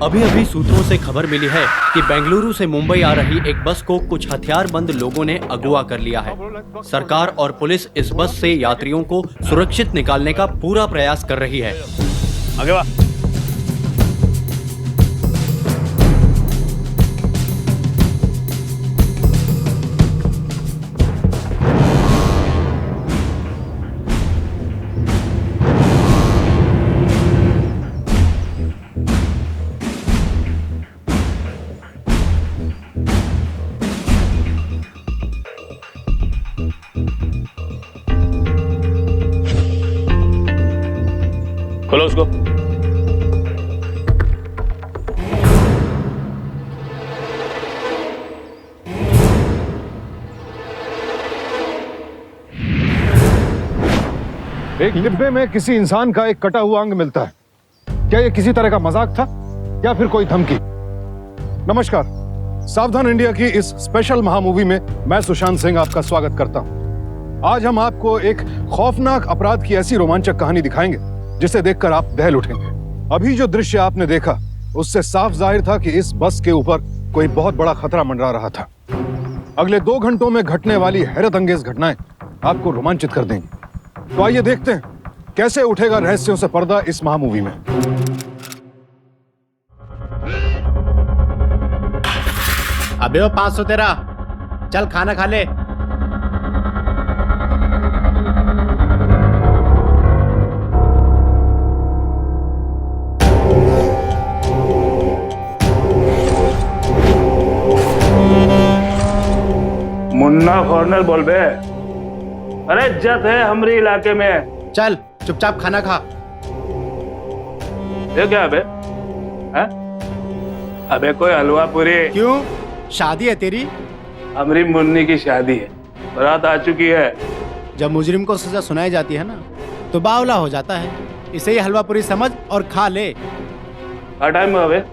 अभी अभी सूत्रों से खबर मिली है कि बेंगलुरु से मुंबई आ रही एक बस को कुछ हथियारबंद लोगों ने अगवा कर लिया है। सरकार और पुलिस इस बस से यात्रियों को सुरक्षित निकालने का पूरा प्रयास कर रही है। आगे वाह। खोलो उसको। एक डिब्बे में किसी इंसान का एक कटा हुआ अंग मिलता है। क्या यह किसी तरह का मजाक था या फिर कोई धमकी? नमस्कार, सावधान इंडिया की इस स्पेशल महामूवी में मैं सुशांत सिंह आपका स्वागत करता हूं। आज हम आपको एक खौफनाक अपराध की ऐसी रोमांचक कहानी दिखाएंगे जिसे देखकर आप दहल उठेंगे। अभी जो दृश्य आपने देखा उससे साफ जाहिर था कि इस बस के ऊपर कोई बहुत बड़ा खतरा मंडरा रहा था। अगले 2 घंटों में घटने वाली हैरत अंगेज घटनाएं आपको रोमांचित कर देंगी। तो आइए देखते हैं कैसे उठेगा रहस्यों से पर्दा इस महामूवी में। अबे वो 513, चल खाना खा ले। मुन्ना कॉर्नर बोल बे। अरे इज्जत है हमरे इलाके में। चल चुपचाप खाना खा। ये क्या बे? हैं? अबे कोई हलवा पूरी। क्यों, शादी है तेरी? हमरी मुन्नी की शादी है, बारात आ चुकी है। जब मुजरिम को सजा सुनाई जाती है ना तो बावला हो जाता है। इसे ही हलवा पूरी समझ और खा ले। क्या टाइम है बे?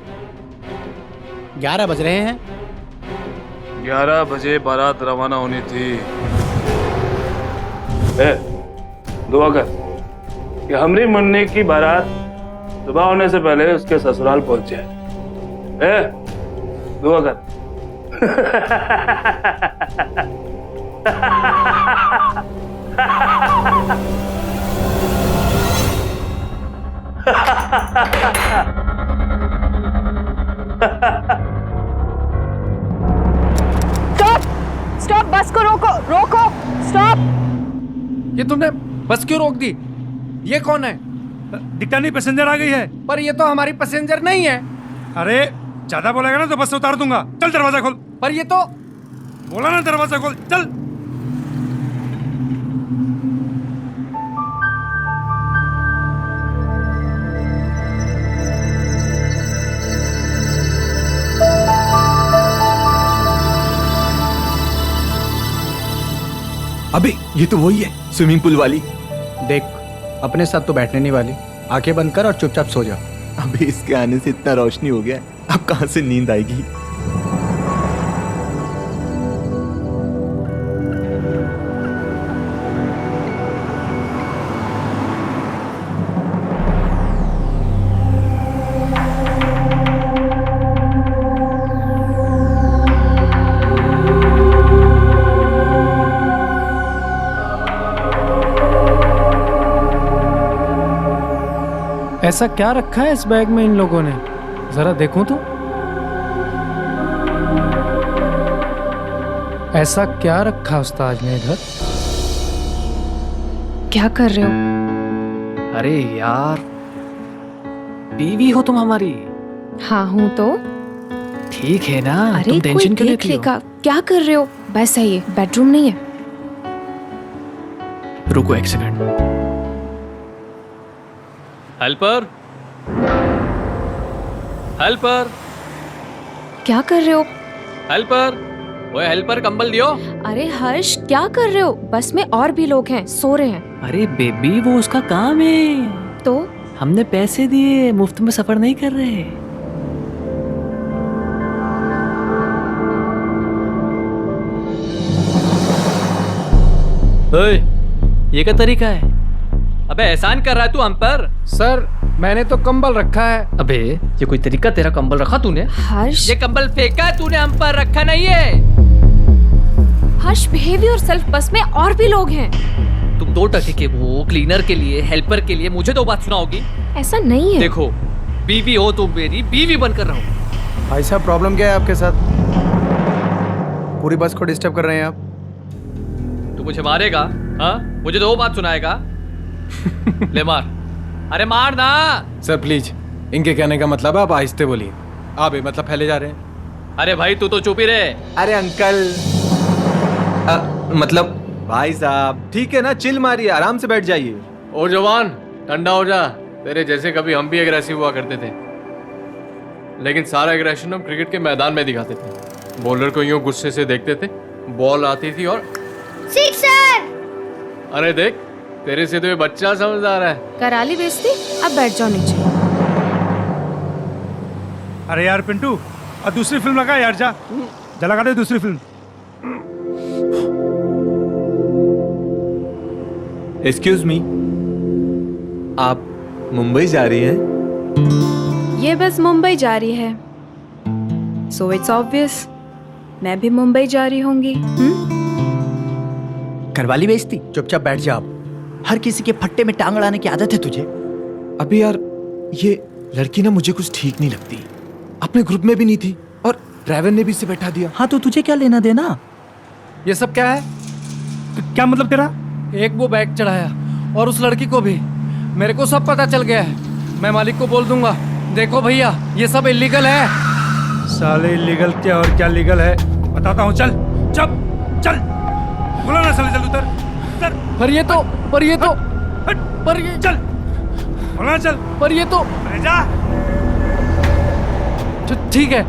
11 बज रहे हैं। 11 बजे बारात रवाना होनी थी। दुआ कर कि हमरी मुन्नी की बारात सुबह होने से पहले उसके ससुराल पहुंच जाए। दुआ कर। स्टॉप, बस को रोको, स्टॉप। ये तुमने बस क्यों रोक दी? ये कौन है? दिखता नहीं, पैसेंजर आ गई है। पर ये तो हमारी पैसेंजर नहीं है। अरे ज्यादा बोलेगा ना तो बस से उतार दूंगा। चल दरवाजा खोल। पर ये तो बोला ना दरवाजा खोल, चल। अबे ये तो वही है, स्विमिंग पूल वाली। देख, अपने साथ तो बैठने नहीं वाली। आंखें बंद कर और चुपचाप सो जा। अबे इसके आने से इतना रोशनी हो गया, अब कहां से नींद आएगी? ऐसा क्या रखा है इस बैग में इन लोगों ने? जरा देखूं तो। ऐसा क्या रखा उस्ताद ने इधर? क्या कर रहे हो? अरे यार, बीवी हो तुम हमारी। हाँ हूँ तो। ठीक है ना, अरे तुम कोई टेंशन क्यों देख लेती हो? लेगा। क्या कर रहे हो? बस है, ये बेडरूम नहीं है। रुको एक सेकंड। हेल्पर, हेल्पर, क्या कर रहे हो? हेल्पर, ओए हेल्पर, कंबल दियो। अरे हर्ष, क्या कर रहे हो? बस में और भी लोग हैं, सो रहे हैं। अरे बेबी, वो उसका काम है। तो हमने पैसे दिए, मुफ्त में सफर नहीं कर रहे। ओए, ये क्या तरीका है? अबे एहसान कर रहा है तू हम पर? सर मैंने तो कंबल रखा है। अबे ये कोई तरीका तेरा कंबल रखा तूने? हर्ष, ये कंबल फेंका है तूने, हम पर रखा नहीं है। हर्ष बिहेव योरसेल्फ, बस में और भी लोग हैं। तुम 2 टके के हो, क्लीनर के लिए, हेल्पर के लिए मुझे 2 बात सुनाओगी? ऐसा नहीं है। देखो बीवी हो तुम, मेरी बीवी बनकर रहो। भाई साहब प्रॉब्लम क्या है आपके साथ? पूरी बस को डिस्टर्ब कर रहे हैं आप। तू मुझे मारेगा? हाँ, मुझे 2 बात सुनाएगा? ले मार, अरे मार ना। सर प्लीज, इनके कहने का मतलब है आप आहिस्ते बोलिए, आप मतलब फैले जा रहे हैं। अरे भाई तू तो चुप ही रहे। अरे अंकल मतलब भाई साहब ठीक है ना, चिल मारिए, आराम से बैठ जाइए। ओ जवान ठंडा हो जा, तेरे जैसे कभी हम भी एग्रेसिव हुआ करते थे, लेकिन सारा एग्रेशन हम क्रिकेट के मैदान में दिखाते थे। बॉलर को यूं गुस्से से देखते थे, बॉल आती थी और सिक्सर। अरे देख तेरे से तो ये बच्चा समझदार है। करा ली बेइज्जती, अब बैठ जाओ नीचे। अरे यार पिंटू, और दूसरी फिल्म लगा यार, जा लगा दे दूसरी फिल्म। एक्सक्यूज मी, आप मुंबई जा रही हैं? ये बस मुंबई जा रही है, सो इट्स ऑब्वियस मैं भी मुंबई जा रही होंगी। करवा ली बेइज्जती, चुपचाप बैठ जा। आप हर किसी के फट्टे में टांग अड़ाने की आदत है तुझे। अभी यार ये लड़की ना मुझे कुछ ठीक नहीं लगती, अपने ग्रुप में भी नहीं थी और ड्राइवर ने भी इसे बैठा दिया। हाँ तो तुझे क्या लेना देना? ये सब क्या है? क्या मतलब तेरा? एक वो बैग चढ़ाया और उस लड़की को भी, मेरे को सब पता चल गया है। मैं मालिक को बोल दूंगा, देखो भैया ये सब इलीगल है। साले इलीगल क्या और क्या लीगल है बताता हूँ। चल चल चल, बोला ना साले, चल उतर उतर। पर ये तो चल बोला चल, पर ये तो अरे जा। ठीक है,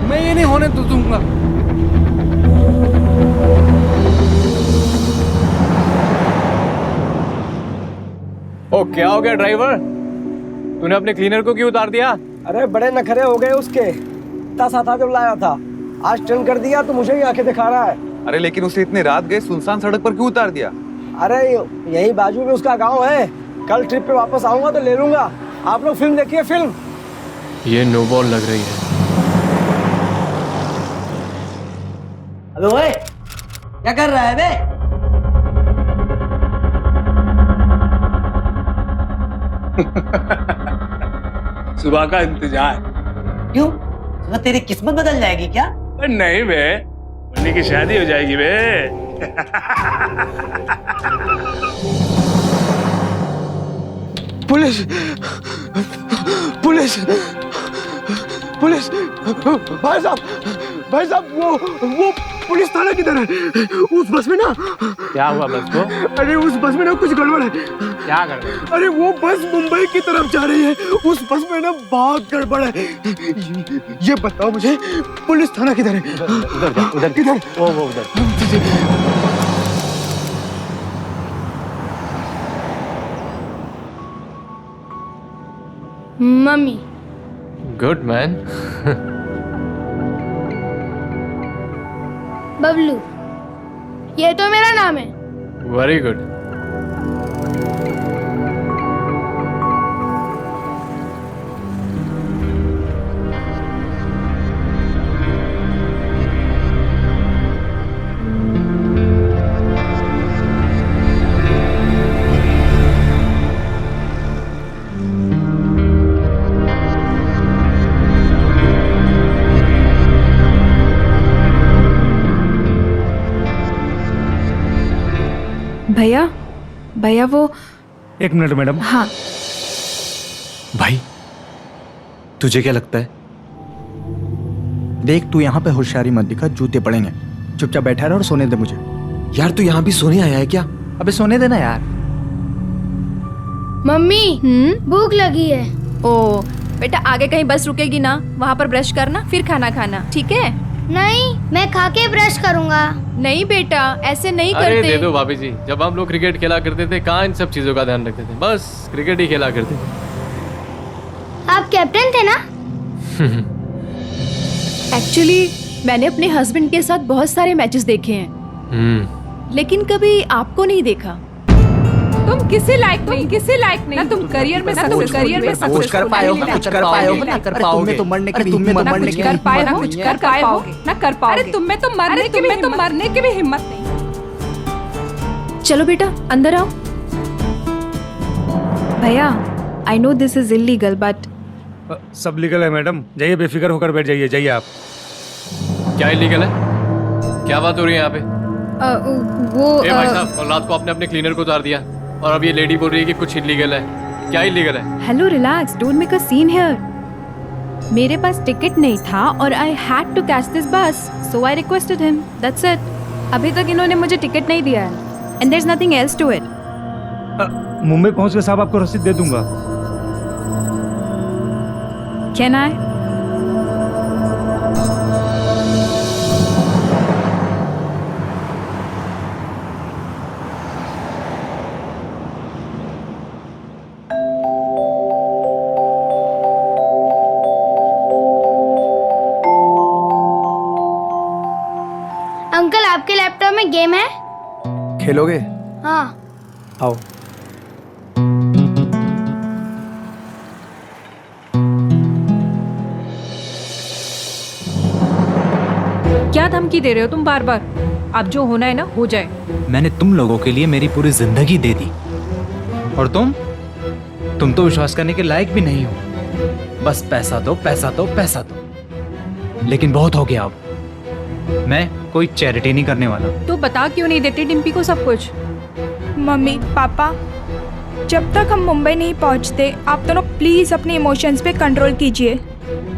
मैं ये नहीं होने दूंगा। ओ क्या हो गया ड्राइवर, तूने अपने क्लीनर को क्यों उतार दिया? अरे बड़े नखरे हो गए उसके, सा था जब लाया था, आज टर्न कर दिया तो मुझे ही आके दिखा रहा है। अरे लेकिन उसे इतनी रात गए सुनसान सड़क पर क्यों उतार दिया? अरे यही बाजू में उसका गांव है, कल ट्रिप पे वापस आऊंगा तो ले लूंगा। आप लोग फिल्म देखिए फिल्म। ये नो बॉल लग रही है। हेलो ओए, क्या कर रहा है बे? सुबह का इंतजार। क्यों? तो तेरी किस्मत बदल जाएगी क्या? नहीं बे, मुन्नी की शादी हो जाएगी बे। पुलिस पुलिस पुलिस, भाई साहब वो पुलिस थाना किधर है? उस बस में ना। क्या हुआ बस को? अरे उस बस में ना कुछ गड़बड़ है। क्या गड़बड़? अरे वो बस मुंबई की तरफ जा रही है, उस बस में ना बहुत गड़बड़ है। ये बताओ मुझे, पुलिस थाना किधर है? उधर किधर? वो उधर। मम्मी। Good man. बबलू, ये तो मेरा नाम है। Very good. भैया, भैया वो। एक मिनट मैडम। हाँ। भाई तुझे क्या लगता है? देख तू यहाँ पे होशियारी मत दिखा, जूते पड़ेंगे। चुपचाप बैठा रहा और सोने दे मुझे। यार तू यहाँ भी सोने आया है क्या? अबे सोने देना यार। मम्मी भूख लगी है। ओ बेटा, आगे कहीं बस रुकेगी ना, वहाँ पर ब्रश करना फिर खाना खाना, ठीक है? नहीं, मैं खा के ब्रश करूंगा। नहीं बेटा, ऐसे नहीं अरे करते। दे दो भाभी जी, जब हम लोग क्रिकेट खेला करते थे कहाँ इन सब चीजों का ध्यान रखते थे, बस क्रिकेट ही खेला करते थे। आप कैप्टन थे ना? एक्चुअली मैंने अपने हस्बैंड के साथ बहुत सारे मैचेस देखे हैं, लेकिन कभी आपको नहीं देखा। तो तुम किसी लायक नहीं ना तुम करियर में कुछ कर पाए हो ना कर पाओगे तो मरने की कर पाओगे ना कर पाओगे तुम में तो मरने की भी हिम्मत नहीं। चलो बेटा अंदर आओ। भैया I know this is illegal but सब लीगल है मैडम, जाइए बेफिक्र होकर बैठ जाइए, जाइए आप। क्या इलीगल है? क्या बात हो रही है यहाँ पे? वो ए भाई साहब, और रात को आपने अपने क्लीनर को उतार दिया और अब ये लेडी बोल रही है कि कुछ इलीगल है। क्या इलीगल है? Hello relax, don't make a scene here. मेरे पास टिकट नहीं था और I had to catch this bus, so I requested him, that's it. अभी तक इन्होंने मुझे टिकट नहीं दिया है and there is nothing else to it. Mumbai पहुंच के साहब आपको रसीद दे दूंगा। Can I? अंकल आपके लैपटॉप में गेम है? खेलोगे? हाँ। आओ। क्या धमकी दे रहे हो तुम बार बार? अब जो होना है ना हो जाए। मैंने तुम लोगों के लिए मेरी पूरी जिंदगी दे दी और तुम तो विश्वास करने के लायक भी नहीं हो। बस पैसा दो पैसा दो पैसा दो। लेकिन बहुत हो गया, अब मैं कोई चैरिटी नहीं करने वाला। तो बता क्यों नहीं देती डिम्पी को सब कुछ? मम्मी पापा, जब तक हम मुंबई नहीं पहुंचते आप दोनों प्लीज अपने इमोशंस पे कंट्रोल कीजिए।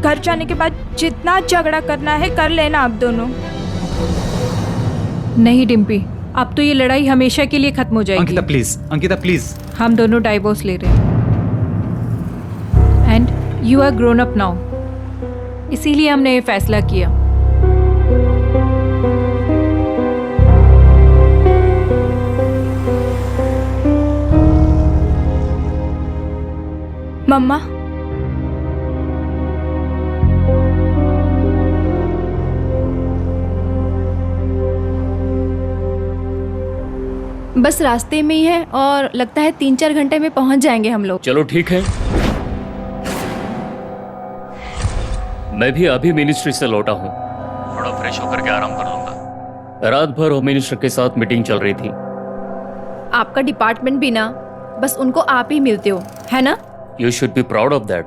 घर जाने के बाद जितना झगड़ा करना है कर लेना आप दोनों। नहीं डिम्पी, अब तो ये लड़ाई हमेशा के लिए खत्म हो जाएगी। अंकिता प्लीज। हम दोनों डाइवोर्स ले रहे हैं and you are grown up now, इसीलिए हमने ये फैसला किया। मम्मा, बस रास्ते में ही है और लगता है 3-4 घंटे में पहुंच जाएंगे हम लोग। चलो ठीक है, मैं भी अभी मिनिस्ट्री से लौटा हूँ, थोड़ा फ्रेश होकर के आराम कर लूंगा। रात भर होम मिनिस्टर के साथ मीटिंग चल रही थी। आपका डिपार्टमेंट भी ना, बस उनको आप ही मिलते हो, है ना? You should be proud of that.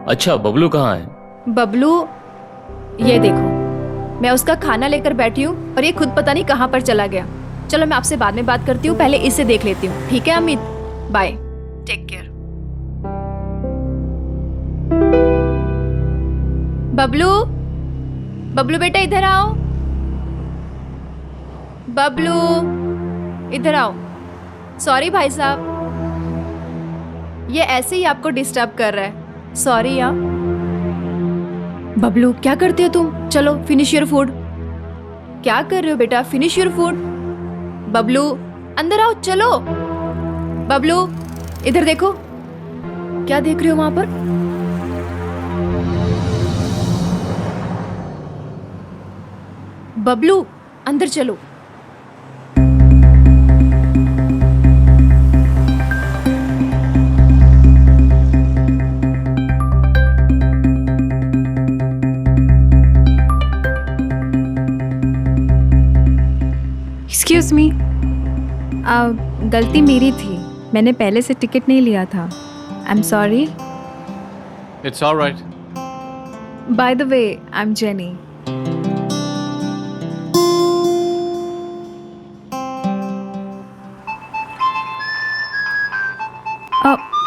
अच्छा बबलू कहाँ है? बबलू ये देखो, मैं उसका खाना लेकर बैठी हूँ और ये खुद पता नहीं कहाँ पर चला गया। चलो मैं आपसे बाद में बात करती हूँ, पहले इसे देख लेती हूँ। ठीक है Amit, bye, take care. Bablu, Bablu बेटा इधर आओ। बबलू इधर आओ। सॉरी भाई साहब, ये ऐसे ही आपको डिस्टर्ब कर रहा है, सॉरी यार। बबलू क्या करते हो तुम? चलो फिनिश योर फूड। क्या कर रहे हो बेटा? Finish your food. बबलू अंदर आओ, चलो। बबलू इधर देखो, क्या देख रहे हो वहां पर? बबलू अंदर चलो। एक्सक्यूज मी, गलती मेरी थी, मैंने पहले से टिकट नहीं लिया था। I am sorry. It's alright. By the way I am jenny.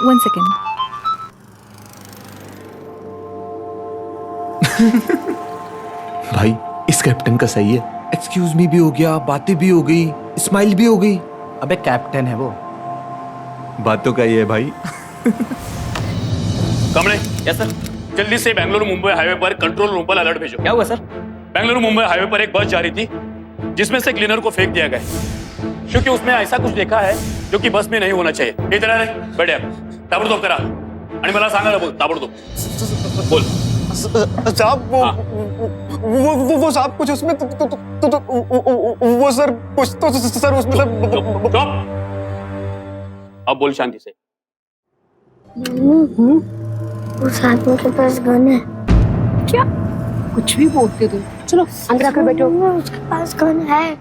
One second. भाई इस कैप्टन का सही है, एक्सक्यूज मी भी हो गया, बातें भी हो गई, स्माइल भी हो गई। अबे कैप्टन है वो। बातों का ये है भाई। कमरे, यस सर, जल्दी से बेंगलुरु मुंबई हाईवे पर कंट्रोल रूम पर अलर्ट भेजो। क्या हुआ सर? बेंगलुरु मुंबई हाईवे पर एक बस जा रही थी जिसमें से क्लीनर को फेंक दिया गया, क्योंकि उसने ऐसा कुछ देखा है जो कि बस में नहीं होना चाहिए। इधर आ रे, बैठे आप, ताबडतोब करा आणि मला सांगायला बोल, ताबडतोब बोल। साहब वो साहब कुछ उसमें वो सर कुछ तो सर उसमें सर। अब बोल शांति से। उस आदमी के पास गन है। क्या कुछ भी बोलते तुम? चलो अंदर आकर बैठो। उसके पास गन है,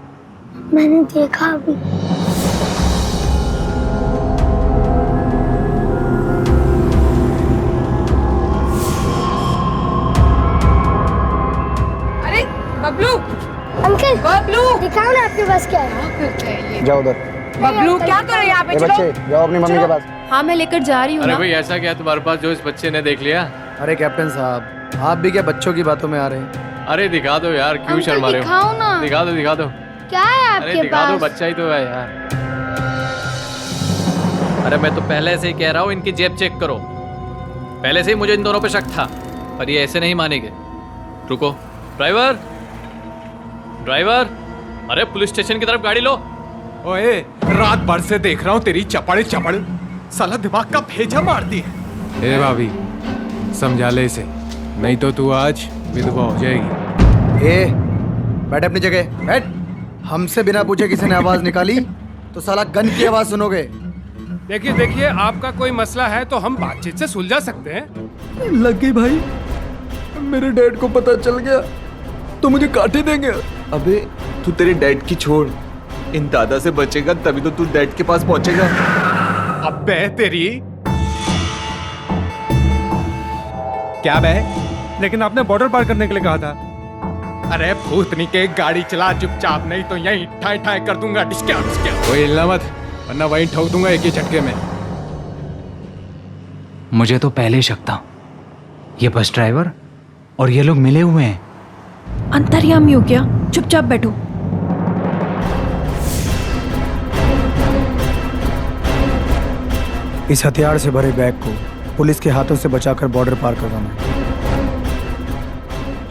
मैंने देखा अभी। अरे बबलू, अंकल बबलू दिखाओ ना आपके पास क्या है। जाओ उधर। बबलू क्या कर रहे हो यहाँ पे? चलो बच्चे जाओ अपनी मम्मी के पास। हाँ मैं लेकर जा रही हूँ अरे ना। भाई ऐसा क्या तुम्हारे पास जो इस बच्चे ने देख लिया? अरे कैप्टन साहब, आप भी क्या बच्चों की बातों में आ रहे हैं? अरे दिखा दो यार, क्यों अंकल, शर्मा रहे हो? दिखाओ ना। दिखा दो। क्या है अरे आपके दिखा दो, पास? बच्चा ही तो है यार। अरे मैं तो पहले से ही कह रहा हूँ इनकी जेब चेक करो। पहले से ही मुझे इन दोनों पे शक था, पर ये ऐसे नहीं मानेंगे। रुको ड्राइवर, अरे पुलिस स्टेशन की तरफ गाड़ी लो। ओए, रात भर से देख रहा हूँ तेरी चपड़ साला दिमाग का भेजा मारती है। ए भाभी, समझा ले इसे, नहीं तो तू आज विधवा हो जाएगी। ए, बैठ अपनी जगह, बैठ। हमसे बिना पूछे किसी ने आवाज निकाली तो साला गन की आवाज सुनोगे। देखिए, आपका कोई मसला है तो हम बातचीत से सुलझा सकते हैं। लग गई भाई, मेरे डैड को पता चल गया तो मुझे काटे देंगे। अबे तू तेरे डैड की छोड़, इन दादा से बचेगा तभी तो तू डैड के पास पहुंचेगा। अबे तेरी क्या बे? लेकिन आपने बॉर्डर पार करने के लिए कहा था। अरे भूतनी के, गाड़ी चला चुपचाप, नहीं तो यहीं ठाई कर दूंगा। डिस्क्या कोई हिलना मत, वरना वहीं ठोक दूंगा एक ही झटके में। मुझे तो पहले ही शक था, ये बस ड्राइवर और ये लोग मिले हुए हैं। अंतर्यामी हो क्या? चुपचाप बैठो। इस हथियार से भरे बैग को पुलिस के हाथों से बचाकर बॉर्डर पार करवाना है।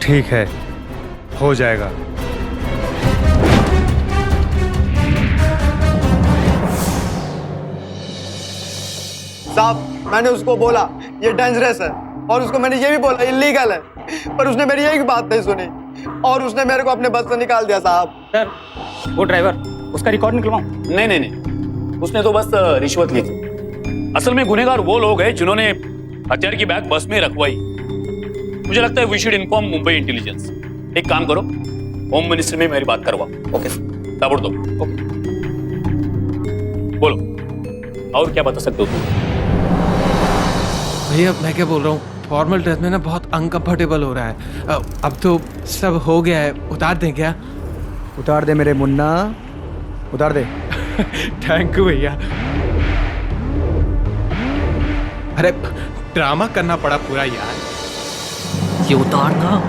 ठीक है, हो जाएगा। साहब मैंने उसको बोला ये डेंजरस है, और उसको मैंने ये भी बोला इलीगल है, पर उसने मेरी एक बात नहीं सुनी और उसने मेरे को अपने बस से निकाल दिया। साहब सर, वो ड्राइवर, उसका रिकॉर्ड निकलवाऊं? नहीं, उसने तो बस रिश्वत ली थी। असल में गुनहगार वो लोग हैं जिन्होंने हथियार की बैग बस में रखवाई। मुझे लगता है we should inform Mumbai intelligence. एक काम करो, होम मिनिस्टर में मेरी बात करवाओ। ओके, ताबड़तोड़। ओके, बोलो और क्या बता सकते हो तुम? भैया मैं क्या बोल रहा हूँ, फॉर्मल ड्रेस में ना बहुत अनकंफर्टेबल हो रहा है। अब तो सब हो गया है, उतार दें क्या? उतार दे मेरे मुन्ना, उतार दे। थैंक यू भैया। अरे ड्रामा करना पड़ा पूरा यार। ये उतारना।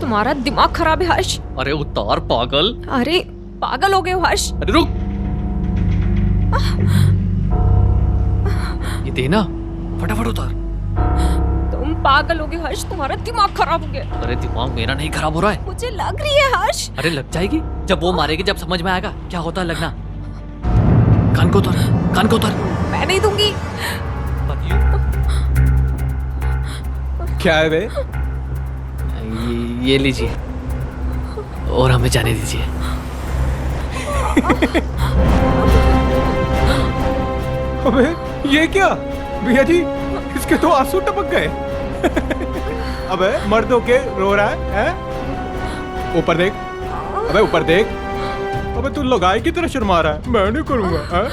तुम्हारा दिमाग खराब है हर्ष। अरे उतार पागल। अरे पागल हो गए हो हर्ष। अरे रुक, ये देना, फटाफट उतार। तुम पागल हो गए हर्ष, तुम्हारा दिमाग खराब हो गया। अरे दिमाग मेरा नहीं खराब हो रहा है, मुझे लग रही है हर्ष। अरे लग जाएगी, जब वो मारेगी जब समझ में आएगा क्या होता है लगना। कान को उतार। मैं नहीं दूंगी। क्या है बे? ये लीजिए और हमें जाने दीजिए। अबे ये क्या भैया जी, इसके तो आंसू टपक गए। अबे मर्द होके रो रहा है? ऊपर देख, अबे ऊपर देख। अबे तू लगाई की तरह शर्मा रहा है। मैं नहीं करूंगा।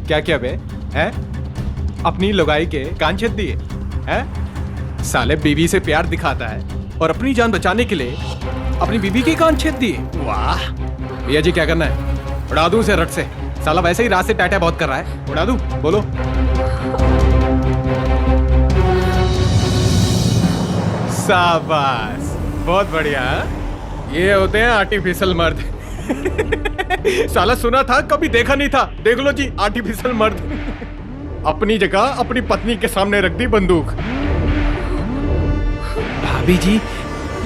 क्या बे है? अपनी लगाई के कान छेद दिए हैं? साले बीवी से प्यार दिखाता है और अपनी जान बचाने के लिए अपनी बीवी के कान छेद दिए। वाह भैया जी, क्या करना है? उड़ा दूं उसे रट से? साला वैसे ही रात से टाटा बहुत कर रहा है, उड़ा दूं? बोलो। शाबाश, बहुत बढ़िया। ये होते हैं आर्टिफिशियल मर्द। साला सुना था, कभी देखा नहीं था। देख लो जी, आर्टिफिशियल मर्द। अपनी जगह अपनी पत्नी के सामने रख दी बंदूक। भाभी जी,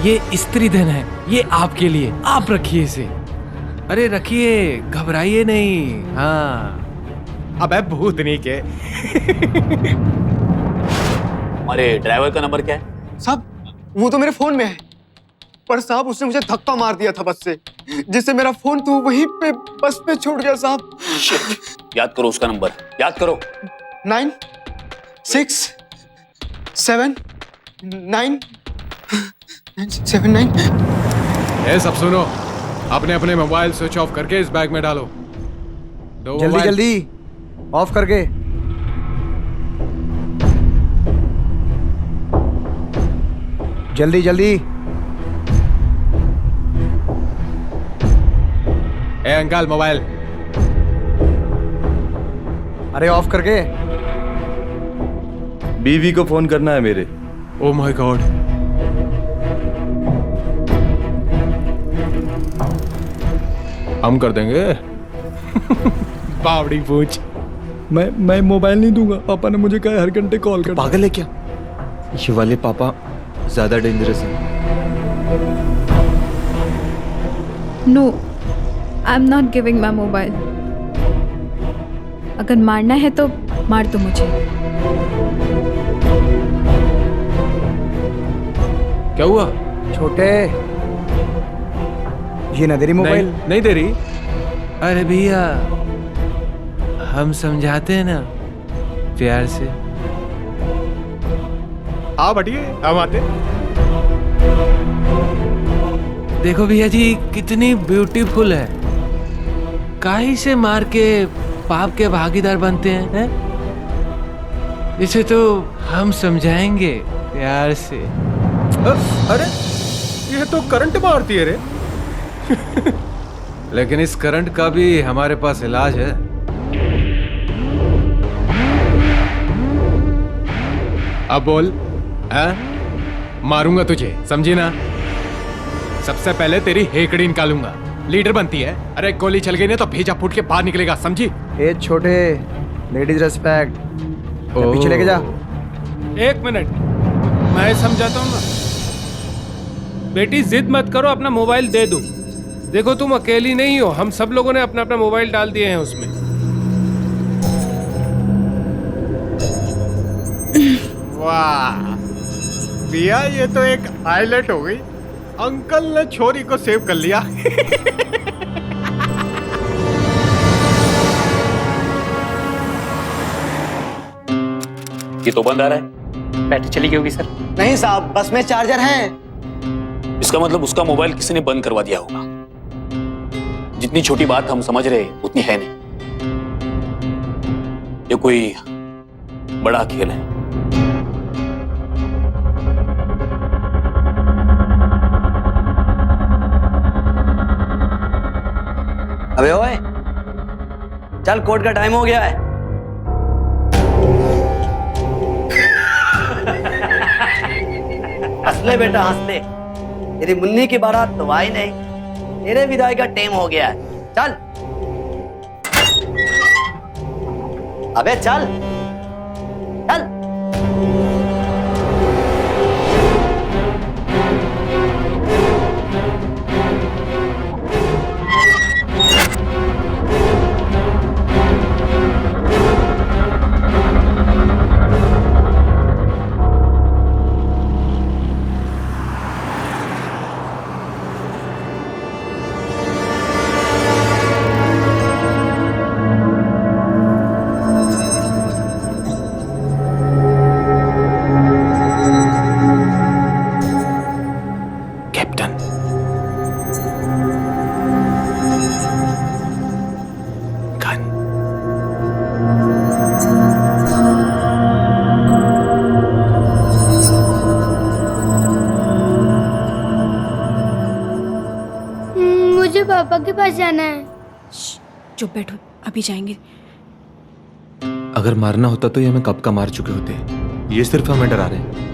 ये स्त्री धन है, ये आपके लिए, आप रखिए इसे। अरे रखिए, घबराइए नहीं। हाँ, अबे भूतनी के। हमारे ड्राइवर का नंबर क्या है? साहब वो तो मेरे फोन में है, पर साहब उसने मुझे धक्का मार दिया था बस से, जिससे मेरा फोन तो वहीं पे बस पे छूट गया साहब। याद करो उसका नंबर, याद करो। 96797979। ये सब सुनो, अपने अपने मोबाइल स्विच ऑफ करके इस बैग में डालो। जल्दी जल्दी ऑफ करके। जल्दी जल्दी। ए अंकल मोबाइल। अरे ऑफ करके। बीवी को फोन करना है मेरे। Oh my God. हम कर देंगे। बावड़ी पूछ। मैं मोबाइल नहीं दूंगा, पापा ने मुझे कहा हर घंटे कॉल कर। पागल है क्या? ये वाले पापा ज्यादा डेंजरस है। No, I am not giving my mobile. अगर मारना है तो मार दो मुझे। क्या हुआ? छोटे, ये ना दे रही मोबाइल। नहीं दे रही। अरे भैया हम समझाते हैं ना प्यार से। हाँ बटिए, हम आते। देखो भैया जी कितनी ब्यूटीफुल है, काहे से मार के पाप के भागीदार बनते हैं, इसे तो हम समझाएंगे प्यार से। अरे ये तो करंट मारती है रे। लेकिन इस करंट का भी हमारे पास इलाज है। अब बोल। मारूंगा तुझे, समझी ना? सबसे पहले तेरी हेकड़ी निकालूंगा। लीडर बनती है, अरे गोली चल गई ना तो भेजा फूट के बाहर निकलेगा, समझी? ए छोटे, लेडीज रेस्पेक्ट। पीछे लेके जा। एक मिनट, मैं समझाता हूँ ना। बेटी जिद मत करो, अपना मोबाइल दे दो। देखो तुम अकेली नहीं हो, हम सब लोगों ने अपना अपना मोबाइल डाल दिए हैं उसमें। वाह भैया, ये तो एक हाईलाइट हो गई। अंकल ने छोरी को सेव कर लिया। ये तो बंद आ रहा है। बैटरी चली गई होगी सर। नहीं साहब, बस में चार्जर है। इसका मतलब उसका मोबाइल किसी ने बंद करवा दिया होगा। जितनी छोटी बात हम समझ रहे उतनी है नहीं। ये कोई बड़ा खेल है। अबे ओए, चल कोर्ट का टाइम हो गया है। हंस ले बेटा हंस ले। तेरी मुन्नी की बारात तो आई नहीं, तेरे विदाई का टाइम हो गया है। चल अबे चल चल। मुझे पापा के पास जाना है। चुप बैठो, अभी जाएंगे। अगर मारना होता तो ये हमें कब का मार चुके होते। ये सिर्फ हमें डरा रहे हैं।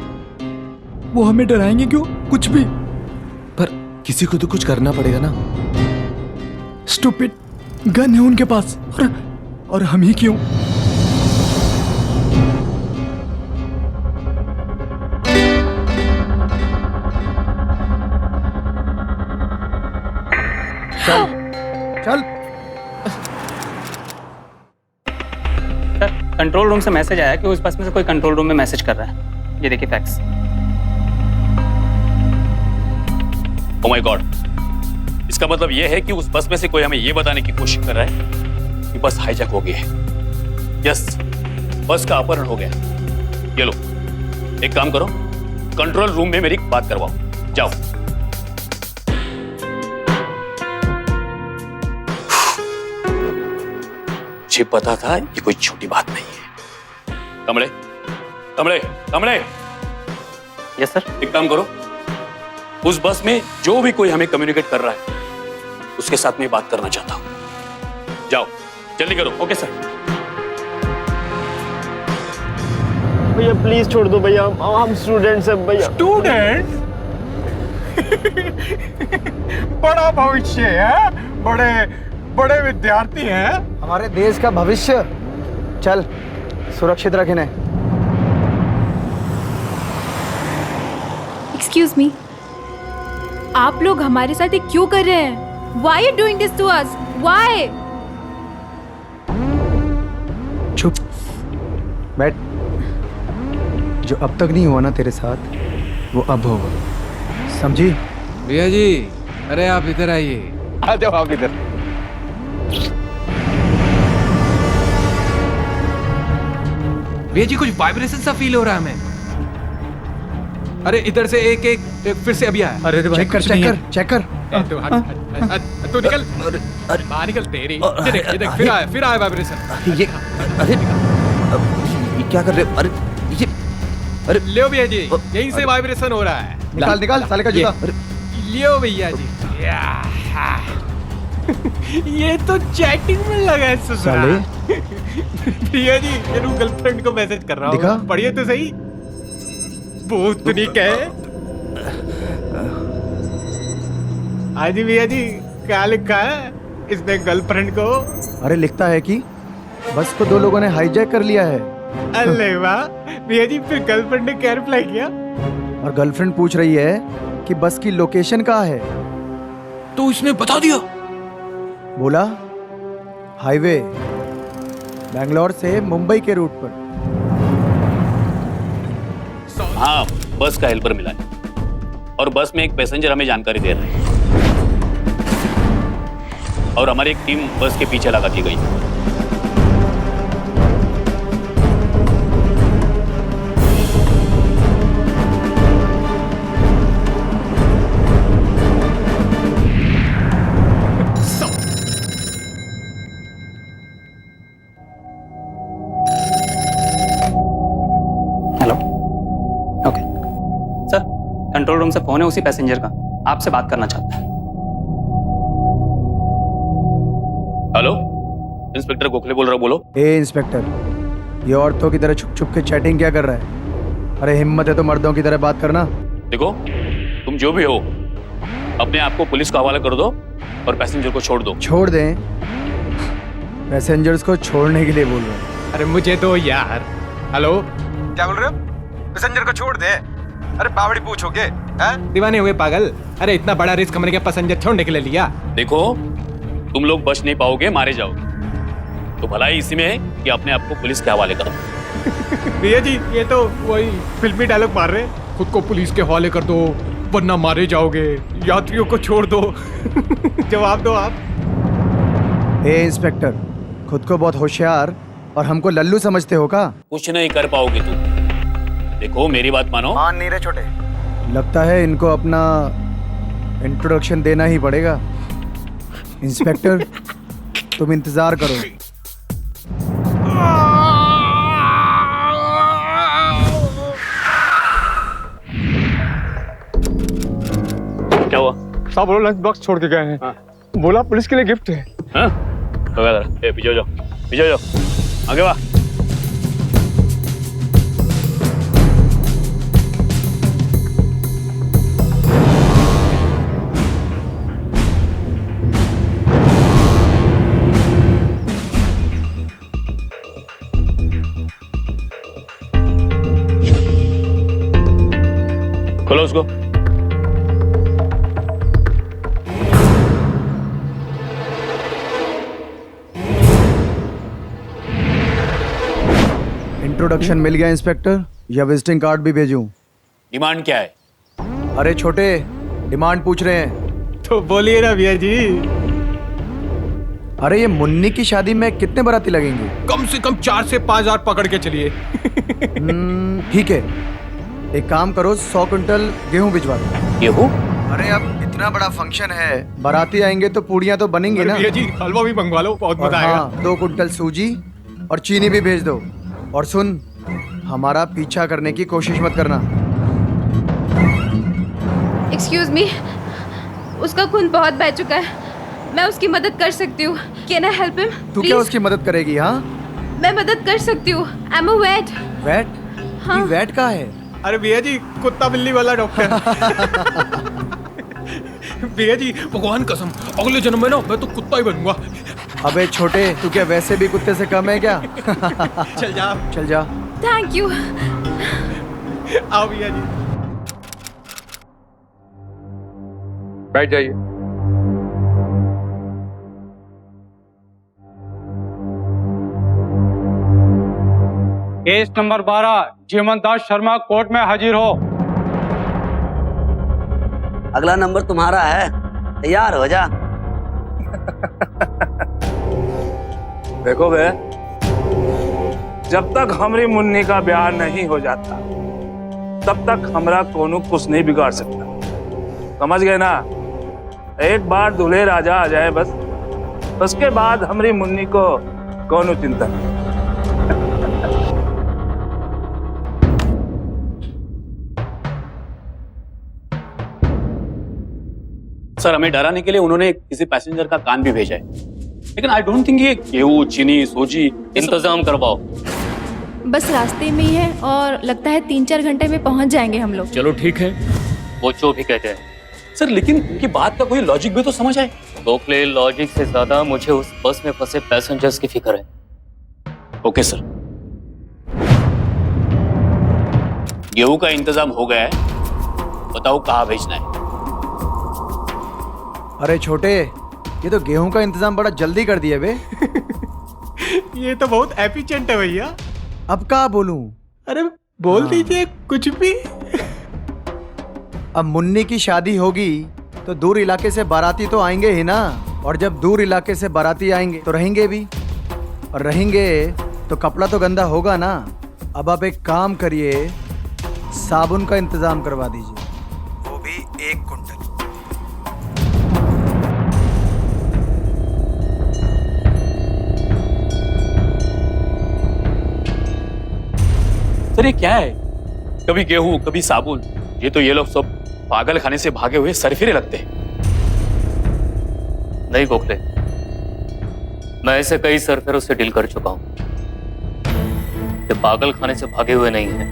वो हमें डराएंगे क्यों? कुछ भी। पर किसी को तो कुछ करना पड़ेगा ना। स्टूपिड, गन है उनके पास और हम ही क्यों? चल। कंट्रोल रूम से मैसेज आया कि उस बस में से कोई कंट्रोल रूम में मैसेज कर रहा है। ये देखिए फैक्स। ओह माय गॉड, इसका मतलब यह है कि उस बस में से कोई हमें यह बताने की कोशिश कर रहा है कि बस हाईजैक हो गई है। यस, बस का अपहरण हो गया। ये लो, एक काम करो, कंट्रोल रूम में मेरी बात करवाओ, जाओ। मुझे पता था ये कोई छोटी बात नहीं है। कमले, कमले, कमले। Yes sir. एक काम करो, उस बस में जो भी कोई हमें कम्युनिकेट कर रहा है उसके साथ में बात करना चाहता हूं। जाओ, जल्दी करो। Okay sir. भैया प्लीज छोड़ दो भैया, हम स्टूडेंट्स हैं भैया। स्टूडेंट? बड़ा भविष्य है, बड़े बड़े विद्यार्थी हैं। हमारे देश का भविष्य। चल, सुरक्षित रख इन्हें। एक्सक्यूज मी, आप लोग हमारे साथ ये क्यों कर रहे हैं? Why are you doing this to us? Why? चुप बैठ। जो अब तक नहीं हुआ ना तेरे साथ, वो अब होगा, समझी? भैया जी, अरे आप इधर आइए। आ जाओ आप इधर। भैया जी, कुछ वाइब्रेशन सा फील हो रहा है हमें। अरे इधर से एक एक फिर से अभी आया। अरे चेक कर, चेक कर, चेक कर। तू निकल, बाहर निकल। तेरी ये देख, फिर आया वाइब्रेशन। ये अरे ये क्या कर रहे हो? अरे ये अरे लियो भैया जी, यहीं से वाइब्रेशन हो रहा है। निकाल निकाल साले का जूता। लियो भैया जी। ये तो चैटिंग में लगा है साले। भैया जी, ये गर्लफ्रेंड को मैसेज कर रहा दिखा? हूँ, पढ़िए तो सही। भूतनिक है। हाँ जी भैया जी, क्या लिखा है इसने गर्लफ्रेंड को? अरे लिखता है कि बस को दो लोगों ने हाईजैक कर लिया है। अरे वाह भैया जी, फिर गर्लफ्रेंड ने क्या रिप्लाई किया? और गर्लफ्रेंड पूछ रही है कि बस की लोकेशन कहाँ है। तो उसने बता दिया। बोला हाईवे, बैंगलोर से मुंबई के रूट पर। हाँ, बस का हेल्पर मिला है और बस में एक पैसेंजर हमें जानकारी दे रहा है और हमारी एक टीम बस के पीछे लगा दी गई। Hello, okay sir, control room से फोन है उसी पैसेंजर का, आपसे बात करना चाहता है। हेलो, इंस्पेक्टर गोखले बोल रहा हूँ, बोलो। ए इंस्पेक्टर, ये औरतों की तरह छुप छुप के चैटिंग क्या कर रहा है? अरे हिम्मत है तो मर्दों की तरह बात करना। देखो, तुम जो भी हो अपने आप को पुलिस को हवाला कर दो और पैसेंजर को छोड़ दो। छोड़ दें? पैसेंजर्स को छोड़ने के लिए बोल रहे हैं। अरे मुझे तो यार। हेलो, क्या बोल रहे हो? पैसेंजर को छोड़ दे? अरे बावड़ी पूछोगे? दीवाने हुए पागल? अरे इतना बड़ा रिस्क हमने क्या पैसेंजर छोड़ने के लिए लिया? देखो, तुम लोग बच नहीं पाओगे, मारे जाओगे, तो भलाई इसी में है कि अपने आप को पुलिस के हवाले करो। भैया जी, ये तो वही फिल्मी डायलॉग मार रहे हैं। खुद को पुलिस के हवाले कर दो वरना मारे जाओगे, यात्रियों को छोड़ दो। जवाब दो आप। ए इंस्पेक्टर, खुद को बहुत होशियार और हमको लल्लू समझते हो का? कुछ नहीं कर पाओगे तुम। देखो मेरी बात मानो। मान नहीं रहे छोटे। लगता है इनको अपना इंट्रोडक्शन देना ही पड़ेगा। इंस्पेक्टर, तुम इंतजार करो। क्या हुआ? साहब वो लंच बॉक्स छोड़ के गए हैं। बोला पुलिस के लिए गिफ्ट है। हाँ? तो पीछे जाओ, पीछे जाओ, आगे वाह। खोलो उसको। इंट्रोडक्शन मिल गया इंस्पेक्टर, या विजिटिंग कार्ड भी भेजूं? डिमांड क्या है? अरे छोटे, डिमांड पूछ रहे हैं। तो बोलिए ना भैया जी। अरे ये मुन्नी की शादी में कितने बाराती लगेंगे? कम से कम 4 से 5 हजार पकड़ के चलिए। ठीक है, एक काम करो, 100 क्विंटल गेहूं भिजवा दो। गेहूं? अरे अब इतना बड़ा फंक्शन है, बाराती आएंगे तो पूड़ियां तो बनेंगी ना। भैया जी हलवा भी मंगवा लो, बहुत मजा आएगा। हाँ, 2 क्विंटल सूजी और चीनी भी भेज दो। और सुन, हमारा पीछा करने की कोशिश मत करना। एक्सक्यूज मी, उसका खून बहुत बह चुका है, मैं उसकी मदद कर सकती हूँ। Can I help him? तू क्या उसकी मदद करेगी? हाँ, मैं मदद कर सकती हूँ। I am a vet. Vet? हाँ। ये वेट का है? अरे भैया जी, कुत्ता बिल्ली वाला डॉक्टर। भैया जी भगवान कसम, अगले जन्म में ना मैं तो कुत्ता ही बनूंगा। अबे छोटे, तू क्या वैसे भी कुत्ते से कम है क्या? चल जा, चल जा। Thank you. आओ भैया जी, बैठ जाइए। केस नंबर 12 जीवन दास शर्मा कोर्ट में हाजिर हो। अगला नंबर तुम्हारा है, तैयार हो जा। देखो बे, जब तक हमारी मुन्नी का ब्याह नहीं हो जाता तब तक हमरा कोनो कुछ नहीं बिगाड़ सकता, समझ गए ना? एक बार दूल्हे राजा आ जाए बस, उसके बाद हमारी मुन्नी को कोनो चिंता नहीं। सर, हमें डराने के लिए उन्होंने किसी पैसेंजर का कान भी भेजा है, लेकिन आई डोंट थिंक ये गेहूं, चीनी, सूजी इंतजाम करवाओ। बस रास्ते में ही है और लगता है 3-4 घंटे में पहुंच जाएंगे हम लोग। चलो ठीक है, वो जो भी कहते हैं। सर, लेकिन उनकी बात का कोई लॉजिक भी तो समझ आए। गोखले, लॉजिक से ज्यादा मुझे उस बस में फंसे पैसेंजर्स की फिक्र है। Okay sir. गेहूं का इंतजाम हो गया है, बताओ कहाँ भेजना है? अरे छोटे, ये तो गेहूं का इंतजाम बड़ा जल्दी कर दिया बे। ये तो बहुत एफिशिएंट है भैया। अब क्या बोलूं? अरे बोल दीजिए कुछ भी। अब मुन्नी की शादी होगी तो दूर इलाके से बाराती तो आएंगे ही ना, और जब दूर इलाके से बाराती आएंगे तो रहेंगे भी, और रहेंगे तो कपड़ा तो गंदा होगा ना। अब आप एक काम करिए, साबुन का इंतजाम करवा दीजिए, वो भी 1 क्विंटल। सर, ये क्या है? कभी गेहूं, कभी साबुन। ये लोग सब पागल खाने से भागे हुए सरफिरे लगते हैं। नहीं गोखले, मैं ऐसे कई सरफिरों से डील कर चुका हूं। ये पागल खाने से भागे हुए नहीं हैं,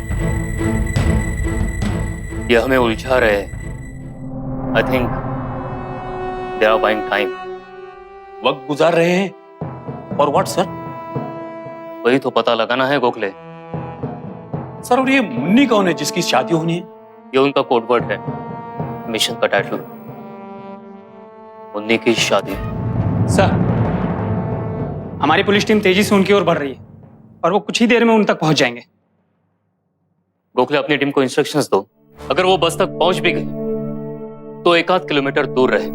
ये हमें उलझा रहे हैं। I think they are buying time. वक्त गुजार रहे हैं। और व्हाट सर? वही तो पता लगाना है गोखले। सर, और ये मुन्नी कौन है जिसकी शादी होनी है? ये उनका कोडवर्ड है, मिशन का टाइटल। मुन्नी की शादी। सर, हमारी पुलिस टीम तेजी से उनकी ओर बढ़ रही है और वो कुछ ही देर में उन तक पहुंच जाएंगे। गोखले, अपनी टीम को इंस्ट्रक्शंस दो, अगर वो बस तक पहुंच भी गए तो 1-8 किलोमीटर दूर रहे,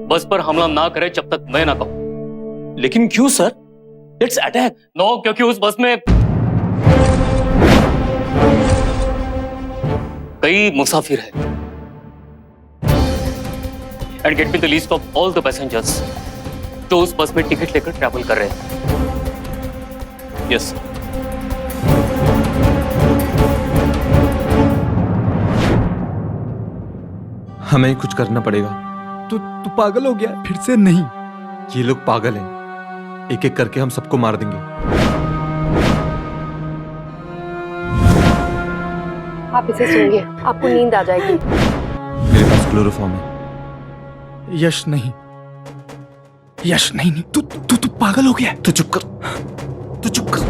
बस पर हमला ना करे जब तक मैं ना कहूं। लेकिन क्यों सर? Let's attack. नो, क्योंकि उस बस में कई मुसाफिर हैं। And get me the list of all the passengers जो उस बस में टिकट लेकर ट्रैवल कर रहे हैं। यस। हमें कुछ करना पड़ेगा। तू पागल हो गया फिर से? नहीं, ये लोग पागल हैं, एक एक करके हम सबको मार देंगे। आप इसे सुनिए, आपको नींद आ जाएगी। मेरे पास क्लोरोफॉर्म है। यश नहीं, यश नहीं, तू पागल हो गया। तू चुप कर, तू चुप कर।